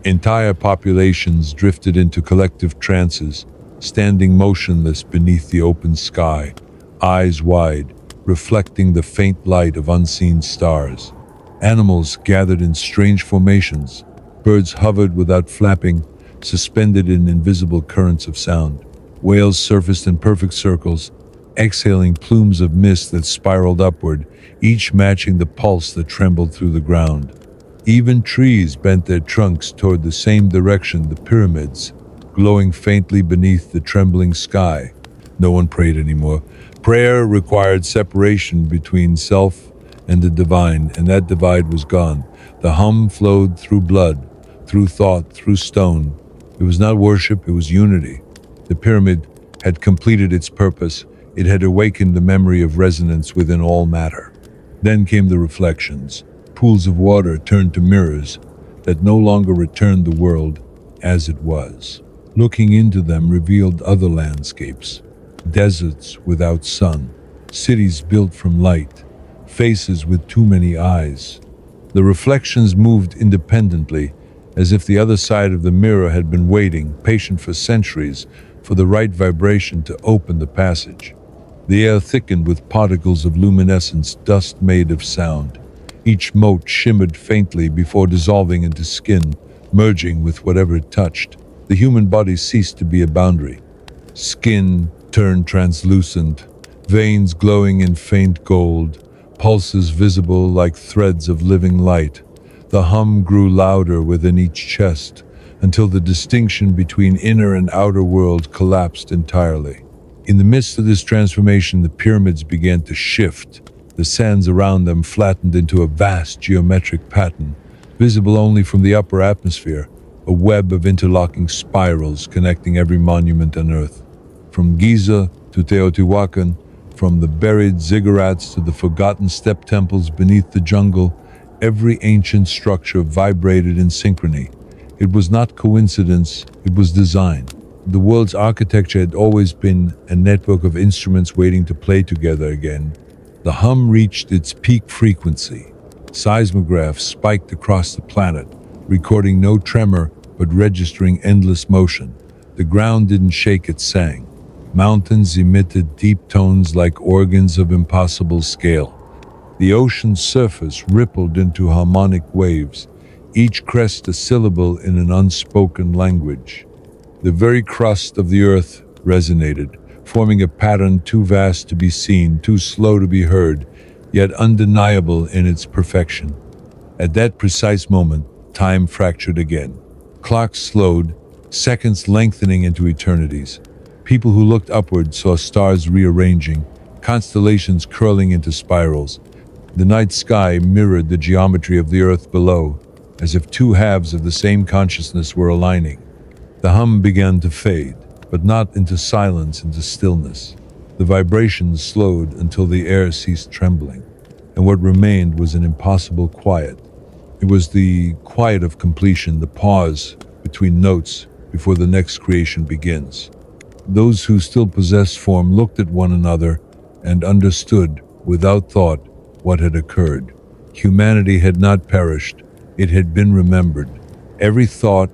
Entire populations drifted into collective trances, standing motionless beneath the open sky, eyes wide, reflecting the faint light of unseen stars. Animals gathered in strange formations. Birds hovered without flapping, suspended in invisible currents of sound. Whales surfaced in perfect circles, exhaling plumes of mist that spiraled upward, each matching the pulse that trembled through the ground. Even trees bent their trunks toward the same direction, the pyramids, glowing faintly beneath the trembling sky. No one prayed anymore. Prayer required separation between self and the divine, and that divide was gone. The hum flowed through blood, through thought, through stone. It was not worship, it was unity. The pyramid had completed its purpose. It had awakened the memory of resonance within all matter. Then came the reflections. Pools of water turned to mirrors that no longer returned the world as it was. Looking into them revealed other landscapes, deserts without sun, cities built from light, faces with too many eyes. The reflections moved independently, as if the other side of the mirror had been waiting, patient for centuries, for the right vibration to open the passage. The air thickened with particles of luminescence, dust made of sound. Each mote shimmered faintly before dissolving into skin, merging with whatever it touched. The human body ceased to be a boundary. Skin turned translucent, veins glowing in faint gold, pulses visible like threads of living light. The hum grew louder within each chest, until the distinction between inner and outer world collapsed entirely. In the midst of this transformation, the pyramids began to shift. The sands around them flattened into a vast geometric pattern, visible only from the upper atmosphere, a web of interlocking spirals connecting every monument on Earth. From Giza to Teotihuacan, from the buried ziggurats to the forgotten step temples beneath the jungle, every ancient structure vibrated in synchrony. It was not coincidence, it was design. The world's architecture had always been a network of instruments waiting to play together again. The hum reached its peak frequency. Seismographs spiked across the planet, recording no tremor but registering endless motion. The ground didn't shake, it sang. Mountains emitted deep tones like organs of impossible scale. The ocean's surface rippled into harmonic waves, each crest a syllable in an unspoken language. The very crust of the earth resonated, forming a pattern too vast to be seen, too slow to be heard, yet undeniable in its perfection. At that precise moment, time fractured again. Clocks slowed, seconds lengthening into eternities. People who looked upward saw stars rearranging, constellations curling into spirals. The night sky mirrored the geometry of the earth below, as if two halves of the same consciousness were aligning. The hum began to fade, but not into silence, into stillness. The vibrations slowed until the air ceased trembling, and what remained was an impossible quiet. It was the quiet of completion, the pause between notes before the next creation begins. Those who still possessed form looked at one another and understood, without thought, what had occurred. Humanity had not perished, it had been remembered. Every thought,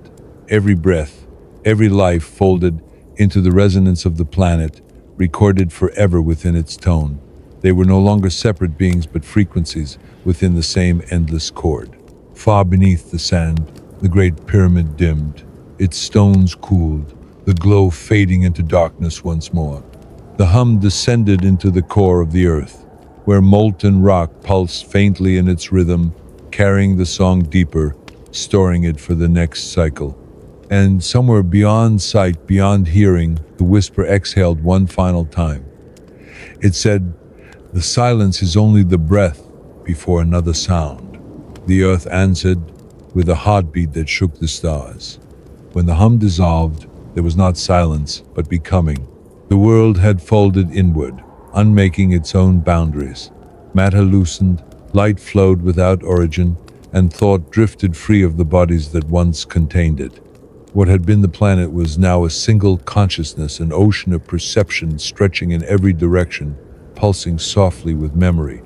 every breath, every life folded into the resonance of the planet, recorded forever within its tone. They were no longer separate beings but frequencies within the same endless chord. Far beneath the sand, the great pyramid dimmed, its stones cooled, the glow fading into darkness once more. The hum descended into the core of the earth, where molten rock pulsed faintly in its rhythm, carrying the song deeper, storing it for the next cycle. And somewhere beyond sight, beyond hearing, the whisper exhaled one final time. It said, "The silence is only the breath before another sound." The earth answered with a heartbeat that shook the stars. When the hum dissolved, there was not silence, but becoming. The world had folded inward, unmaking its own boundaries. Matter loosened, light flowed without origin, and thought drifted free of the bodies that once contained it. What had been the planet was now a single consciousness, an ocean of perception stretching in every direction, pulsing softly with memory.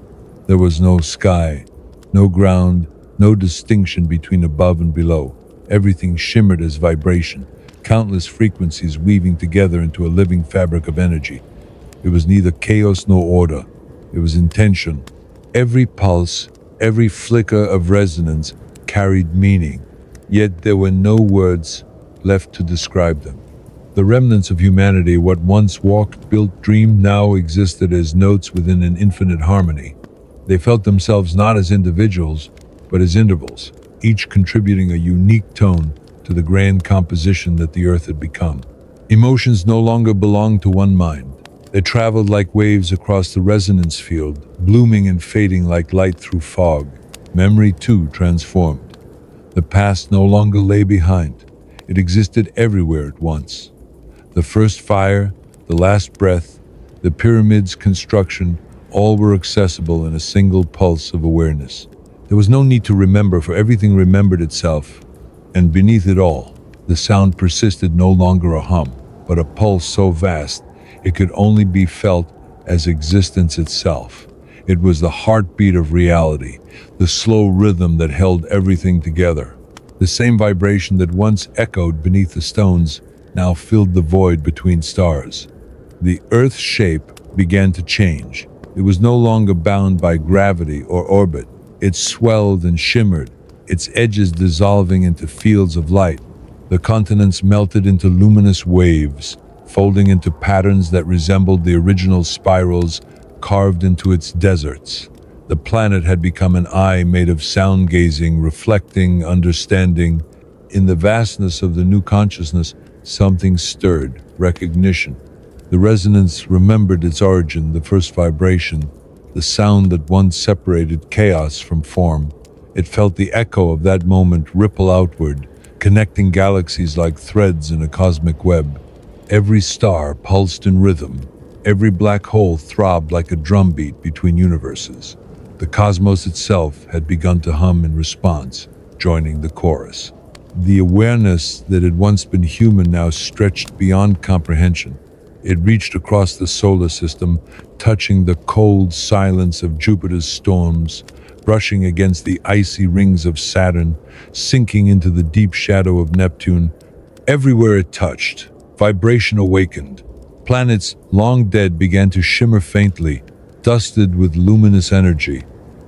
There was no sky, no ground, no distinction between above and below. Everything shimmered as vibration, countless frequencies weaving together into a living fabric of energy. It was neither chaos nor order. It was intention. Every pulse, every flicker of resonance carried meaning, yet there were no words left to describe them. The remnants of humanity, what once walked, built, dreamed, now existed as notes within an infinite harmony. They felt themselves not as individuals, but as intervals, each contributing a unique tone to the grand composition that the earth had become. Emotions no longer belonged to one mind. They traveled like waves across the resonance field, blooming and fading like light through fog. Memory, too, transformed. The past no longer lay behind. It existed everywhere at once. The first fire, the last breath, the pyramid's construction, all were accessible in a single pulse of awareness. There was no need to remember, for everything remembered itself. And beneath it all, the sound persisted, no longer a hum, but a pulse so vast it could only be felt as existence itself. It was the heartbeat of reality, the slow rhythm that held everything together. The same vibration that once echoed beneath the stones now filled the void between stars. The Earth's shape began to change. It was no longer bound by gravity or orbit. It swelled and shimmered, its edges dissolving into fields of light. The continents melted into luminous waves, folding into patterns that resembled the original spirals carved into its deserts. The planet had become an eye made of sound gazing, reflecting, understanding. In the vastness of the new consciousness, something stirred, recognition. The resonance remembered its origin, the first vibration, the sound that once separated chaos from form. It felt the echo of that moment ripple outward, connecting galaxies like threads in a cosmic web. Every star pulsed in rhythm. Every black hole throbbed like a drumbeat between universes. The cosmos itself had begun to hum in response, joining the chorus. The awareness that had once been human now stretched beyond comprehension. It reached across the solar system, touching the cold silence of Jupiter's storms, brushing against the icy rings of Saturn, sinking into the deep shadow of Neptune. Everywhere it touched, vibration awakened. Planets long dead began to shimmer faintly, dusted with luminous energy.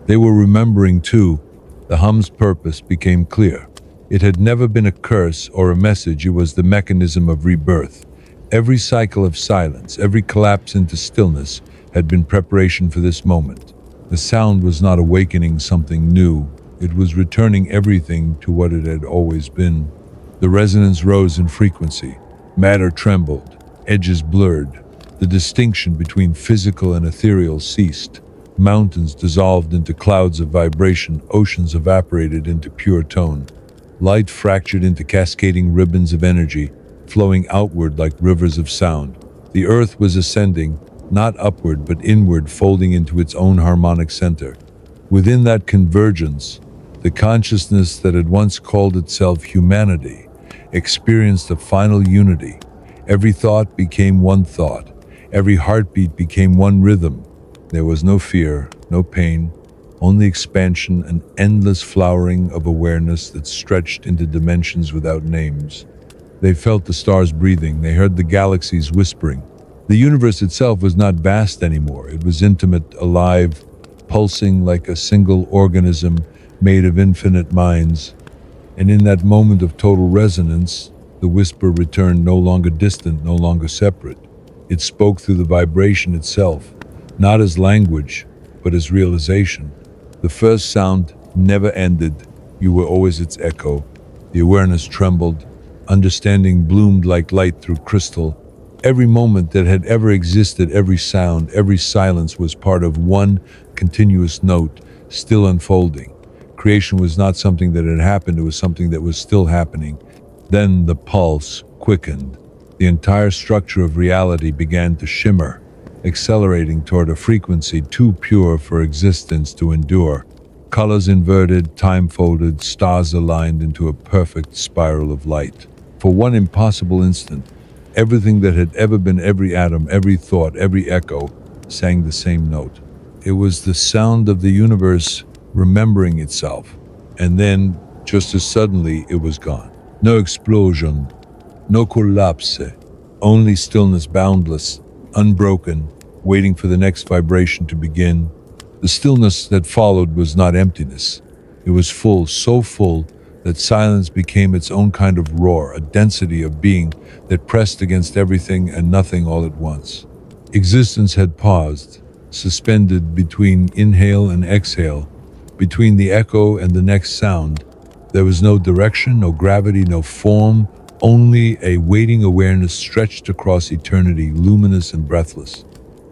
They were remembering too. The hum's purpose became clear. It had never been a curse or a message, it was the mechanism of rebirth. Every cycle of silence, every collapse into stillness had been preparation for this moment. The sound was not awakening something new, it was returning everything to what it had always been. The resonance rose in frequency. Matter trembled, edges blurred. The distinction between physical and ethereal ceased. Mountains dissolved into clouds of vibration, oceans evaporated into pure tone. Light fractured into cascading ribbons of energy, flowing outward like rivers of sound. The earth was ascending, not upward but inward, folding into its own harmonic center. Within that convergence, the consciousness that had once called itself humanity experienced a final unity. Every thought became one thought. Every heartbeat became one rhythm. There was no fear, no pain, only expansion, an endless flowering of awareness that stretched into dimensions without names. They felt the stars breathing, they heard the galaxies whispering. The universe itself was not vast anymore. It was intimate, alive, pulsing like a single organism made of infinite minds. And in that moment of total resonance, the whisper returned, no longer distant, no longer separate. It spoke through the vibration itself, not as language, but as realization. The first sound never ended. You were always its echo. The awareness trembled. Understanding bloomed like light through crystal. Every moment that had ever existed, every sound, every silence was part of one continuous note, still unfolding. Creation was not something that had happened, it was something that was still happening. Then the pulse quickened. The entire structure of reality began to shimmer, accelerating toward a frequency too pure for existence to endure. Colors inverted, time folded, stars aligned into a perfect spiral of light. For one impossible instant, everything that had ever been, every atom, every thought, every echo, sang the same note. It was the sound of the universe remembering itself. And then, just as suddenly, it was gone. No explosion, no collapse, only stillness, boundless, unbroken, waiting for the next vibration to begin. The stillness that followed was not emptiness. It was full, so full that silence became its own kind of roar, a density of being that pressed against everything and nothing all at once. Existence had paused, suspended between inhale and exhale, between the echo and the next sound. There was no direction, no gravity, no form, only a waiting awareness stretched across eternity, luminous and breathless.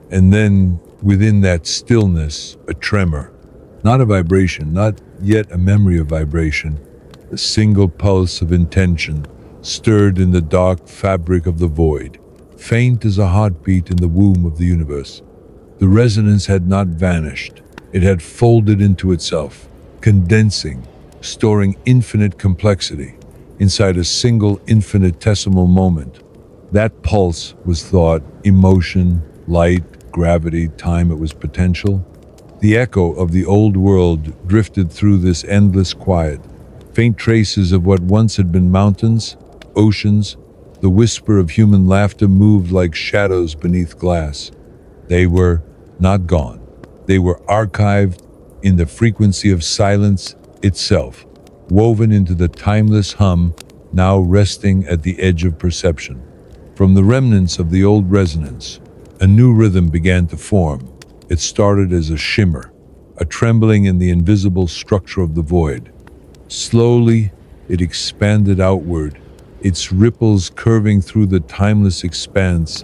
And then, within that stillness, a tremor. Not a vibration, not yet a memory of vibration. A single pulse of intention, stirred in the dark fabric of the void, faint as a heartbeat in the womb of the universe. The resonance had not vanished. It had folded into itself, condensing, storing infinite complexity inside a single infinitesimal moment. That pulse was thought, emotion, light, gravity, time. It was potential. The echo of the old world drifted through this endless quiet. Faint traces of what once had been mountains, oceans, the whisper of human laughter moved like shadows beneath glass. They were not gone. They were archived in the frequency of silence itself, woven into the timeless hum now resting at the edge of perception. From the remnants of the old resonance, a new rhythm began to form. It started as a shimmer, a trembling in the invisible structure of the void. Slowly, it expanded outward, its ripples curving through the timeless expanse,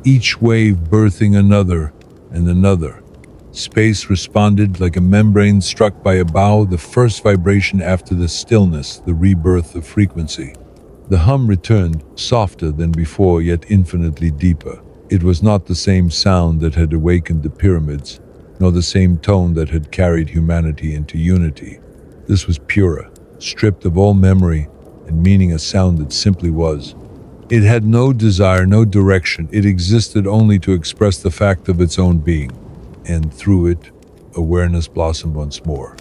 each wave birthing another and another. Space responded like a membrane struck by a bow, the first vibration after the stillness, the rebirth of frequency. The hum returned, softer than before, yet infinitely deeper. It was not the same sound that had awakened the pyramids, nor the same tone that had carried humanity into unity. This was purer, stripped of all memory and meaning, a sound that simply was. It had no desire, no direction. It existed only to express the fact of its own being. And through it, awareness blossomed once more.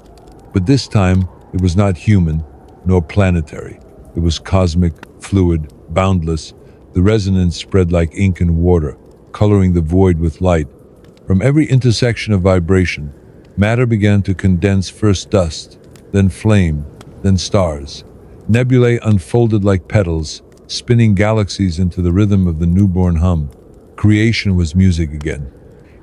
But this time, it was not human, nor planetary. It was cosmic, fluid, boundless. The resonance spread like ink and water, coloring the void with light. From every intersection of vibration, matter began to condense, first dust, then flame, then stars. Nebulae unfolded like petals, spinning galaxies into the rhythm of the newborn hum. Creation was music again.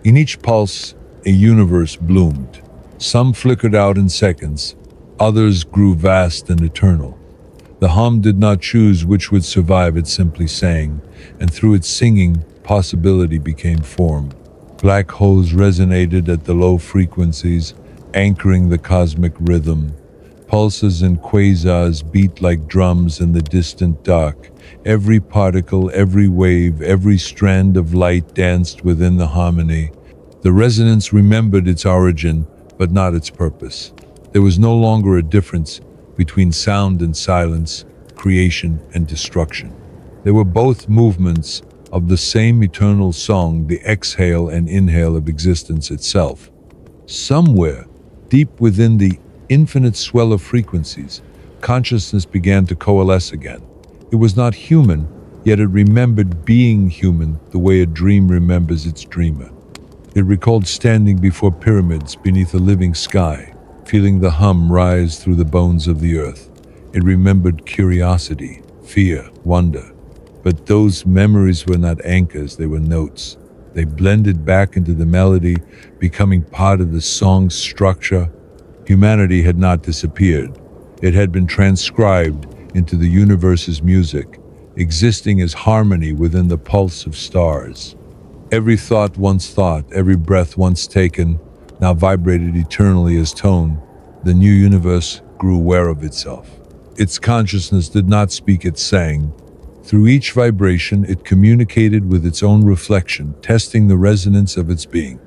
In each pulse, a universe bloomed. Some flickered out in seconds, others grew vast and eternal. The hum did not choose which would survive, it simply sang, and through its singing, possibility became form. Black holes resonated at the low frequencies, anchoring the cosmic rhythm. Pulses and quasars beat like drums in the distant dark. Every particle, every wave, every strand of light danced within the harmony. The resonance remembered its origin, but not its purpose. There was no longer a difference between sound and silence, creation and destruction. They were both movements of the same eternal song, the exhale and inhale of existence itself. Somewhere, deep within the infinite swell of frequencies, consciousness began to coalesce again. It was not human, yet it remembered being human the way a dream remembers its dreamer. It recalled standing before pyramids beneath a living sky, feeling the hum rise through the bones of the earth. It remembered curiosity, fear, wonder. But those memories were not anchors, they were notes. They blended back into the melody, becoming part of the song's structure. Humanity had not disappeared. It had been transcribed into the universe's music, existing as harmony within the pulse of stars. Every thought once thought, every breath once taken, now vibrated eternally as tone. The new universe grew aware of itself. Its consciousness did not speak, it sang. Through each vibration, it communicated with its own reflection, testing the resonance of its being.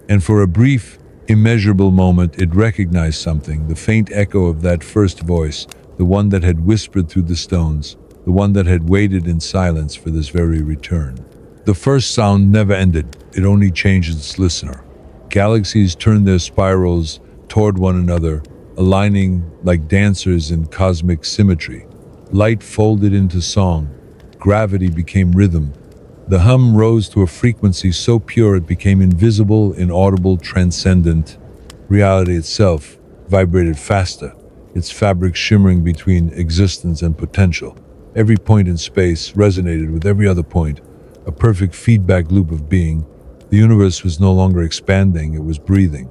And for a brief, immeasurable moment, it recognized something, the faint echo of that first voice, the one that had whispered through the stones, the one that had waited in silence for this very return. The first sound never ended, it only changed its listener. Galaxies turned their spirals toward one another, aligning like dancers in cosmic symmetry. Light folded into song, gravity became rhythm. The hum rose to a frequency so pure it became invisible, inaudible, transcendent. Reality itself vibrated faster, its fabric shimmering between existence and potential. Every point in space resonated with every other point, a perfect feedback loop of being. The universe was no longer expanding, it was breathing.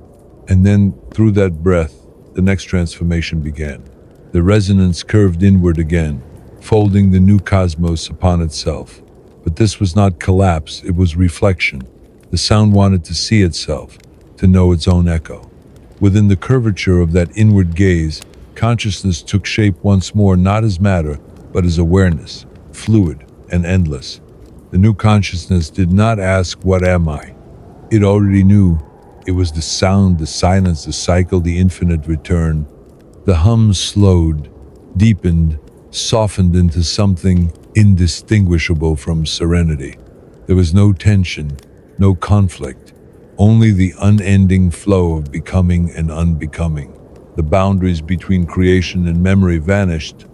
And then, through that breath, the next transformation began. The resonance curved inward again, folding the new cosmos upon itself. But this was not collapse, it was reflection. The sound wanted to see itself, to know its own echo. Within the curvature of that inward gaze, consciousness took shape once more, not as matter, but as awareness, fluid and endless. The new consciousness did not ask, "What am I?" It already knew. It was the sound, the silence, the cycle, the infinite return. The hum slowed, deepened, softened into something indistinguishable from serenity. There was no tension, no conflict, only the unending flow of becoming and unbecoming. The boundaries between creation and memory vanished.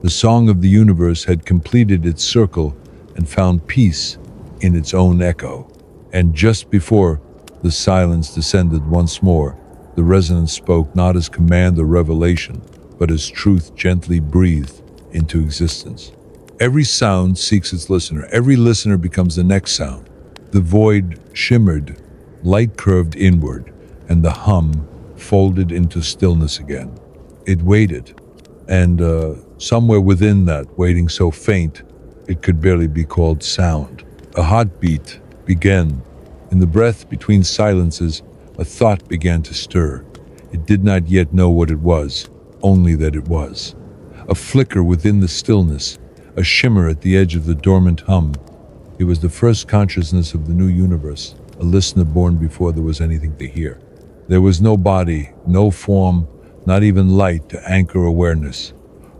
The song of the universe had completed its circle and found peace in its own echo. And just before the silence descended once more, the resonance spoke not as command or revelation, but as truth gently breathed into existence. Every sound seeks its listener. Every listener becomes the next sound. The void shimmered, light curved inward, and the hum folded into stillness again. It waited, and somewhere within that waiting so faint, it could barely be called sound. A heartbeat began. In the breath between silences, a thought began to stir. It did not yet know what it was, only that it was. A flicker within the stillness, a shimmer at the edge of the dormant hum. It was the first consciousness of the new universe, a listener born before there was anything to hear. There was no body, no form, not even light to anchor awareness.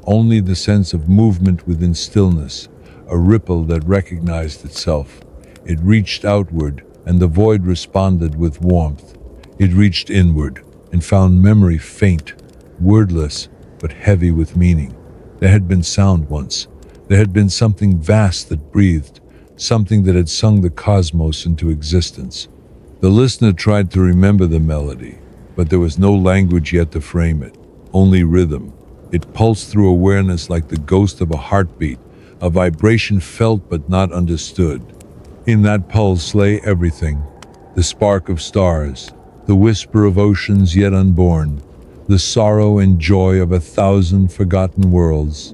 Only the sense of movement within stillness, a ripple that recognized itself. It reached outward, and the void responded with warmth. It reached inward, and found memory faint, wordless, but heavy with meaning. There had been sound once. There had been something vast that breathed, something that had sung the cosmos into existence. The listener tried to remember the melody, but there was no language yet to frame it, only rhythm. It pulsed through awareness like the ghost of a heartbeat, a vibration felt but not understood. In that pulse lay everything: the spark of stars, the whisper of oceans yet unborn, the sorrow and joy of 1,000 forgotten worlds.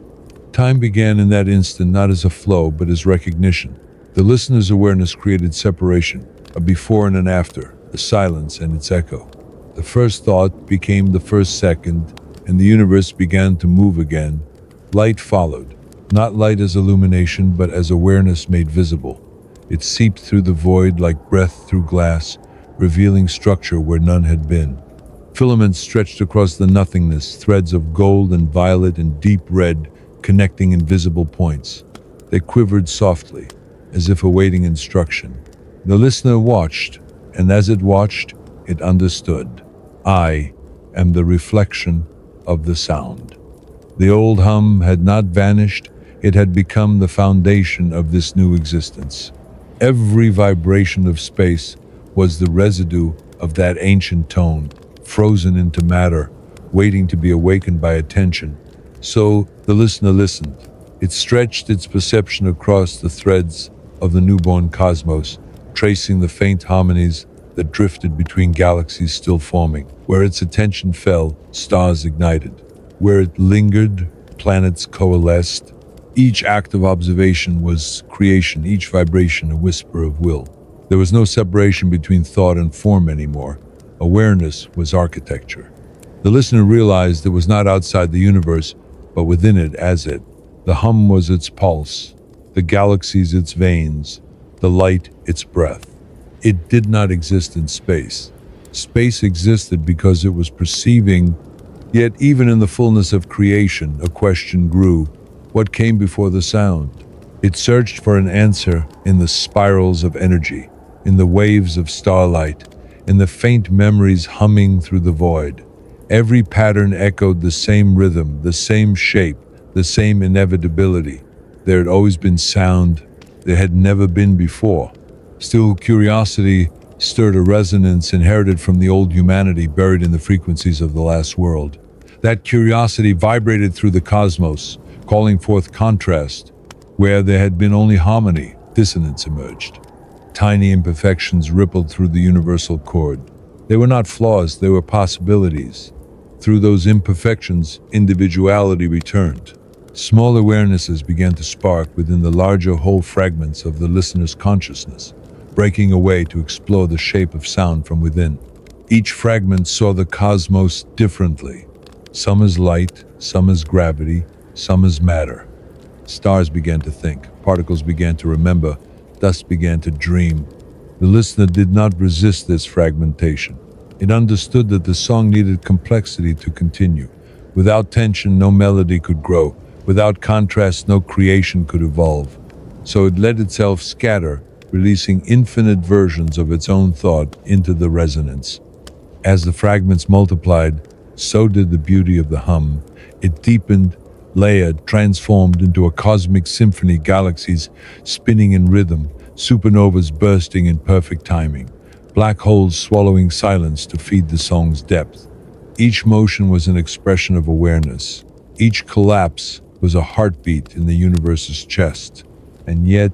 Time began in that instant, not as a flow, but as recognition. The listener's awareness created separation, a before and an after, a silence and its echo. The first thought became the first second, and the universe began to move again. Light followed, not light as illumination, but as awareness made visible. It seeped through the void like breath through glass, revealing structure where none had been. Filaments stretched across the nothingness, threads of gold and violet and deep red connecting invisible points. They quivered softly, as if awaiting instruction. The listener watched, and as it watched, it understood. I am the reflection of the sound. The old hum had not vanished, it had become the foundation of this new existence. Every vibration of space was the residue of that ancient tone, frozen into matter, waiting to be awakened by attention. So the listener listened. It stretched its perception across the threads of the newborn cosmos, tracing the faint harmonies that drifted between galaxies still forming. Where its attention fell, stars ignited. Where it lingered, planets coalesced. Each act of observation was creation, each vibration a whisper of will. There was no separation between thought and form anymore. Awareness was architecture. The listener realized it was not outside the universe, but within it as it. The hum was its pulse, the galaxies its veins, the light its breath. It did not exist in space. Space existed because it was perceiving, yet even in the fullness of creation, a question grew. What came before the sound? It searched for an answer in the spirals of energy, in the waves of starlight, in the faint memories humming through the void. Every pattern echoed the same rhythm, the same shape, the same inevitability. There had always been sound. There had never been before. Still, curiosity stirred a resonance inherited from the old humanity buried in the frequencies of the last world. That curiosity vibrated through the cosmos, calling forth contrast. Where there had been only harmony, dissonance emerged. Tiny imperfections rippled through the universal chord. They were not flaws, they were possibilities. Through those imperfections, individuality returned. Small awarenesses began to spark within the larger whole fragments of the listener's consciousness, breaking away to explore the shape of sound from within. Each fragment saw the cosmos differently. Some as light, some as gravity, some as matter. Stars began to think, particles began to remember, dust began to dream. The listener did not resist this fragmentation. It understood that the song needed complexity to continue. Without tension, no melody could grow. Without contrast, no creation could evolve. So it let itself scatter, releasing infinite versions of its own thought into the resonance. As the fragments multiplied, so did the beauty of the hum. It deepened, layered, transformed into a cosmic symphony, galaxies spinning in rhythm, supernovas bursting in perfect timing, black holes swallowing silence to feed the song's depth. Each motion was an expression of awareness. Each collapse was a heartbeat in the universe's chest. And yet,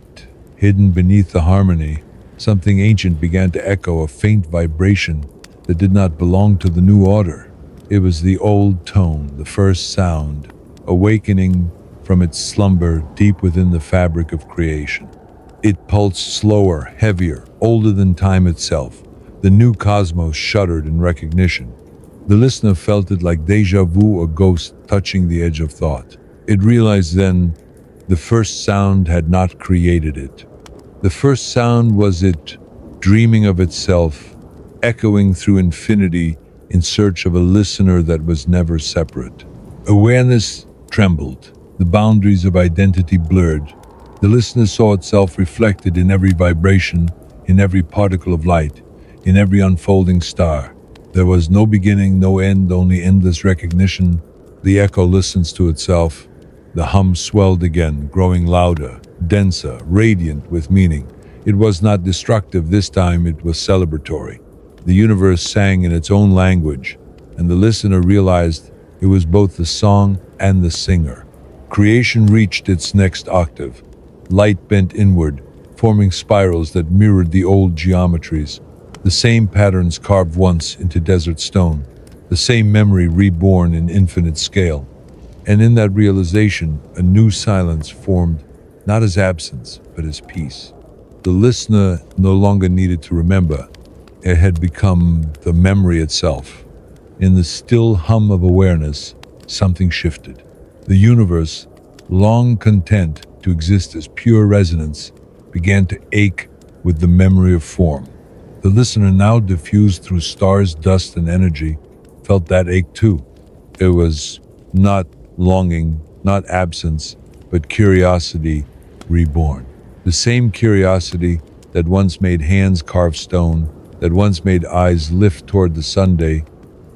hidden beneath the harmony, something ancient began to echo, a faint vibration that did not belong to the new order. It was the old tone, the first sound, awakening from its slumber deep within the fabric of creation. It pulsed slower, heavier, older than time itself. The new cosmos shuddered in recognition. The listener felt it like déjà vu, a ghost touching the edge of thought. It realized then the first sound had not created it. The first sound was it dreaming of itself, echoing through infinity in search of a listener that was never separate. Awareness trembled, the boundaries of identity blurred. The listener saw itself reflected in every vibration, in every particle of light, in every unfolding star. There was no beginning, no end, only endless recognition. The echo listens to itself. The hum swelled again, growing louder, denser, radiant with meaning. It was not destructive this time, it was celebratory. The universe sang in its own language, and the listener realized it was both the song and the singer. Creation reached its next octave. Light bent inward, forming spirals that mirrored the old geometries. The same patterns carved once into desert stone, the same memory reborn in infinite scale. And in that realization, a new silence formed, not as absence, but as peace. The listener no longer needed to remember. It had become the memory itself. In the still hum of awareness, something shifted. The universe, long content to exist as pure resonance, began to ache with the memory of form. The listener, now diffused through stars, dust, and energy, felt that ache too. It was not longing, not absence, but curiosity reborn. The same curiosity that once made hands carve stone, that once made eyes lift toward the Sunday.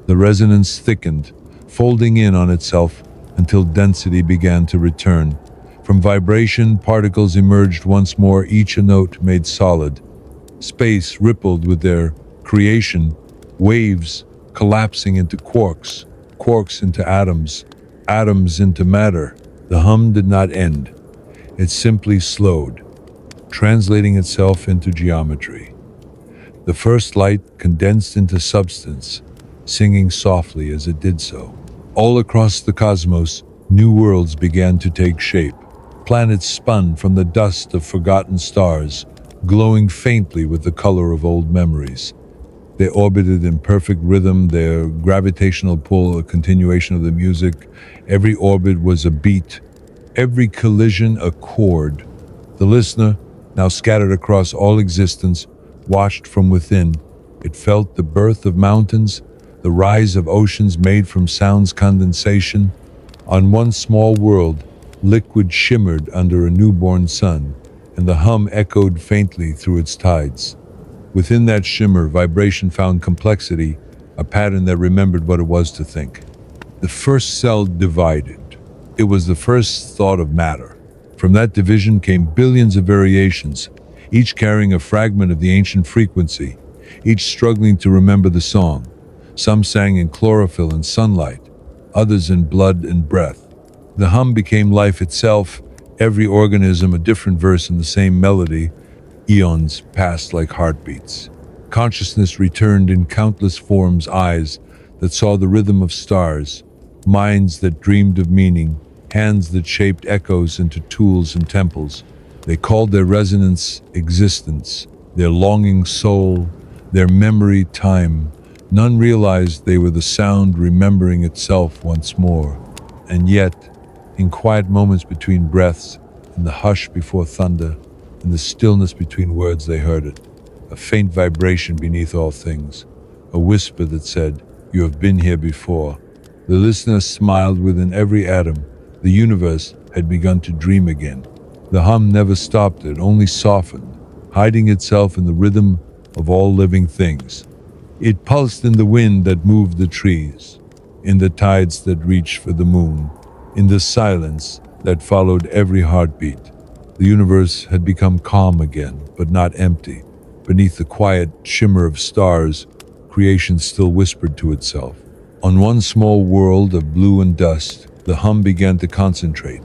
The resonance thickened, folding in on itself until density began to return. From vibration, particles emerged once more, each a note made solid. Space rippled with their creation, waves collapsing into quarks, quarks into atoms, atoms into matter. The hum did not end. It simply slowed, translating itself into geometry. The first light condensed into substance, singing softly as it did so. All across the cosmos, new worlds began to take shape. Planets spun from the dust of forgotten stars, glowing faintly with the color of old memories. They orbited in perfect rhythm, their gravitational pull a continuation of the music. Every orbit was a beat, every collision a chord. The listener, now scattered across all existence, watched from within. It felt the birth of mountains, the rise of oceans made from sound's condensation. On one small world, liquid shimmered under a newborn sun, and the hum echoed faintly through its tides. Within that shimmer, vibration found complexity, a pattern that remembered what it was to think. The first cell divided. It was the first thought of matter. From that division came billions of variations, each carrying a fragment of the ancient frequency, each struggling to remember the song. Some sang in chlorophyll and sunlight, others in blood and breath. The hum became life itself, every organism a different verse in the same melody. Eons passed like heartbeats. Consciousness returned in countless forms, eyes that saw the rhythm of stars, minds that dreamed of meaning, hands that shaped echoes into tools and temples. They called their resonance existence, their longing soul, their memory time. None realized they were the sound remembering itself once more. And yet, in quiet moments between breaths, in the hush before thunder, in the stillness between words, they heard it. A faint vibration beneath all things, a whisper that said, "You have been here before." The listener smiled within every atom. The universe had begun to dream again. The hum never stopped, it only softened, hiding itself in the rhythm of all living things. It pulsed in the wind that moved the trees, in the tides that reached for the moon, in the silence that followed every heartbeat. The universe had become calm again, but not empty. Beneath the quiet shimmer of stars, creation still whispered to itself. On one small world of blue and dust, the hum began to concentrate.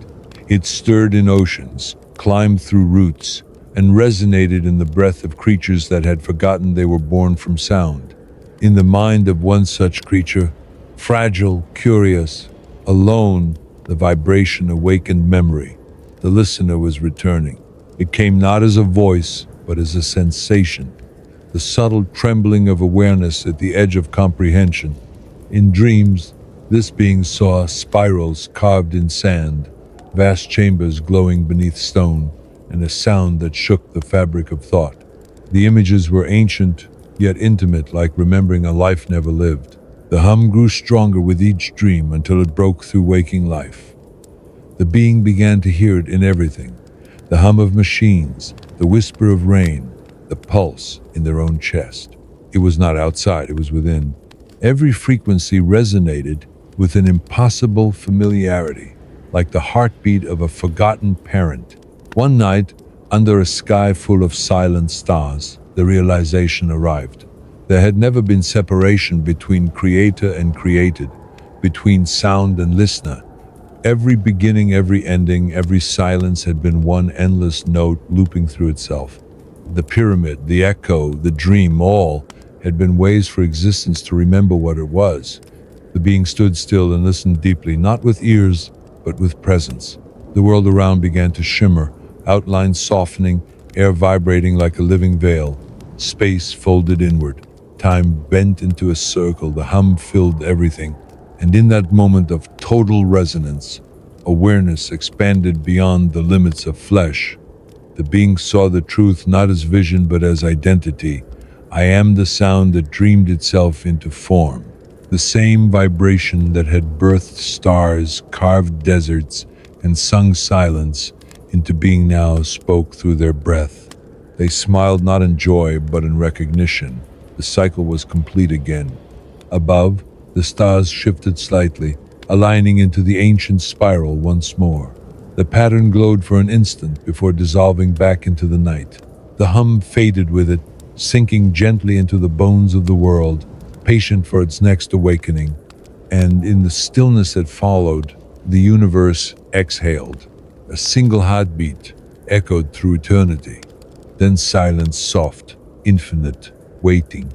It stirred in oceans, climbed through roots, and resonated in the breath of creatures that had forgotten they were born from sound. In the mind of one such creature, fragile, curious, alone, the vibration awakened memory. The listener was returning. It came not as a voice, but as a sensation, the subtle trembling of awareness at the edge of comprehension. In dreams, this being saw spirals carved in sand, vast chambers glowing beneath stone, and a sound that shook the fabric of thought. The images were ancient, yet intimate, like remembering a life never lived. The hum grew stronger with each dream until it broke through waking life. The being began to hear it in everything. The hum of machines, the whisper of rain, the pulse in their own chest. It was not outside, it was within. Every frequency resonated with an impossible familiarity, like the heartbeat of a forgotten parent. One night, under a sky full of silent stars, the realization arrived. There had never been separation between creator and created, between sound and listener. Every beginning, every ending, every silence had been one endless note looping through itself. The pyramid, the echo, the dream, all had been ways for existence to remember what it was. The being stood still and listened deeply, not with ears, but with presence. The world around began to shimmer, outlines softening, air vibrating like a living veil. Space folded inward, time bent into a circle, the hum filled everything. And in that moment of total resonance, awareness expanded beyond the limits of flesh. The being saw the truth not as vision but as identity. I am the sound that dreamed itself into form. The same vibration that had birthed stars, carved deserts, and sung silence into being now spoke through their breath. They smiled not in joy but in recognition. The cycle was complete again. Above, the stars shifted slightly, aligning into the ancient spiral once more. The pattern glowed for an instant before dissolving back into the night. The hum faded with it, sinking gently into the bones of the world, patient for its next awakening. And in the stillness that followed, the universe exhaled. A single heartbeat echoed through eternity. Then silence, soft, infinite, waiting.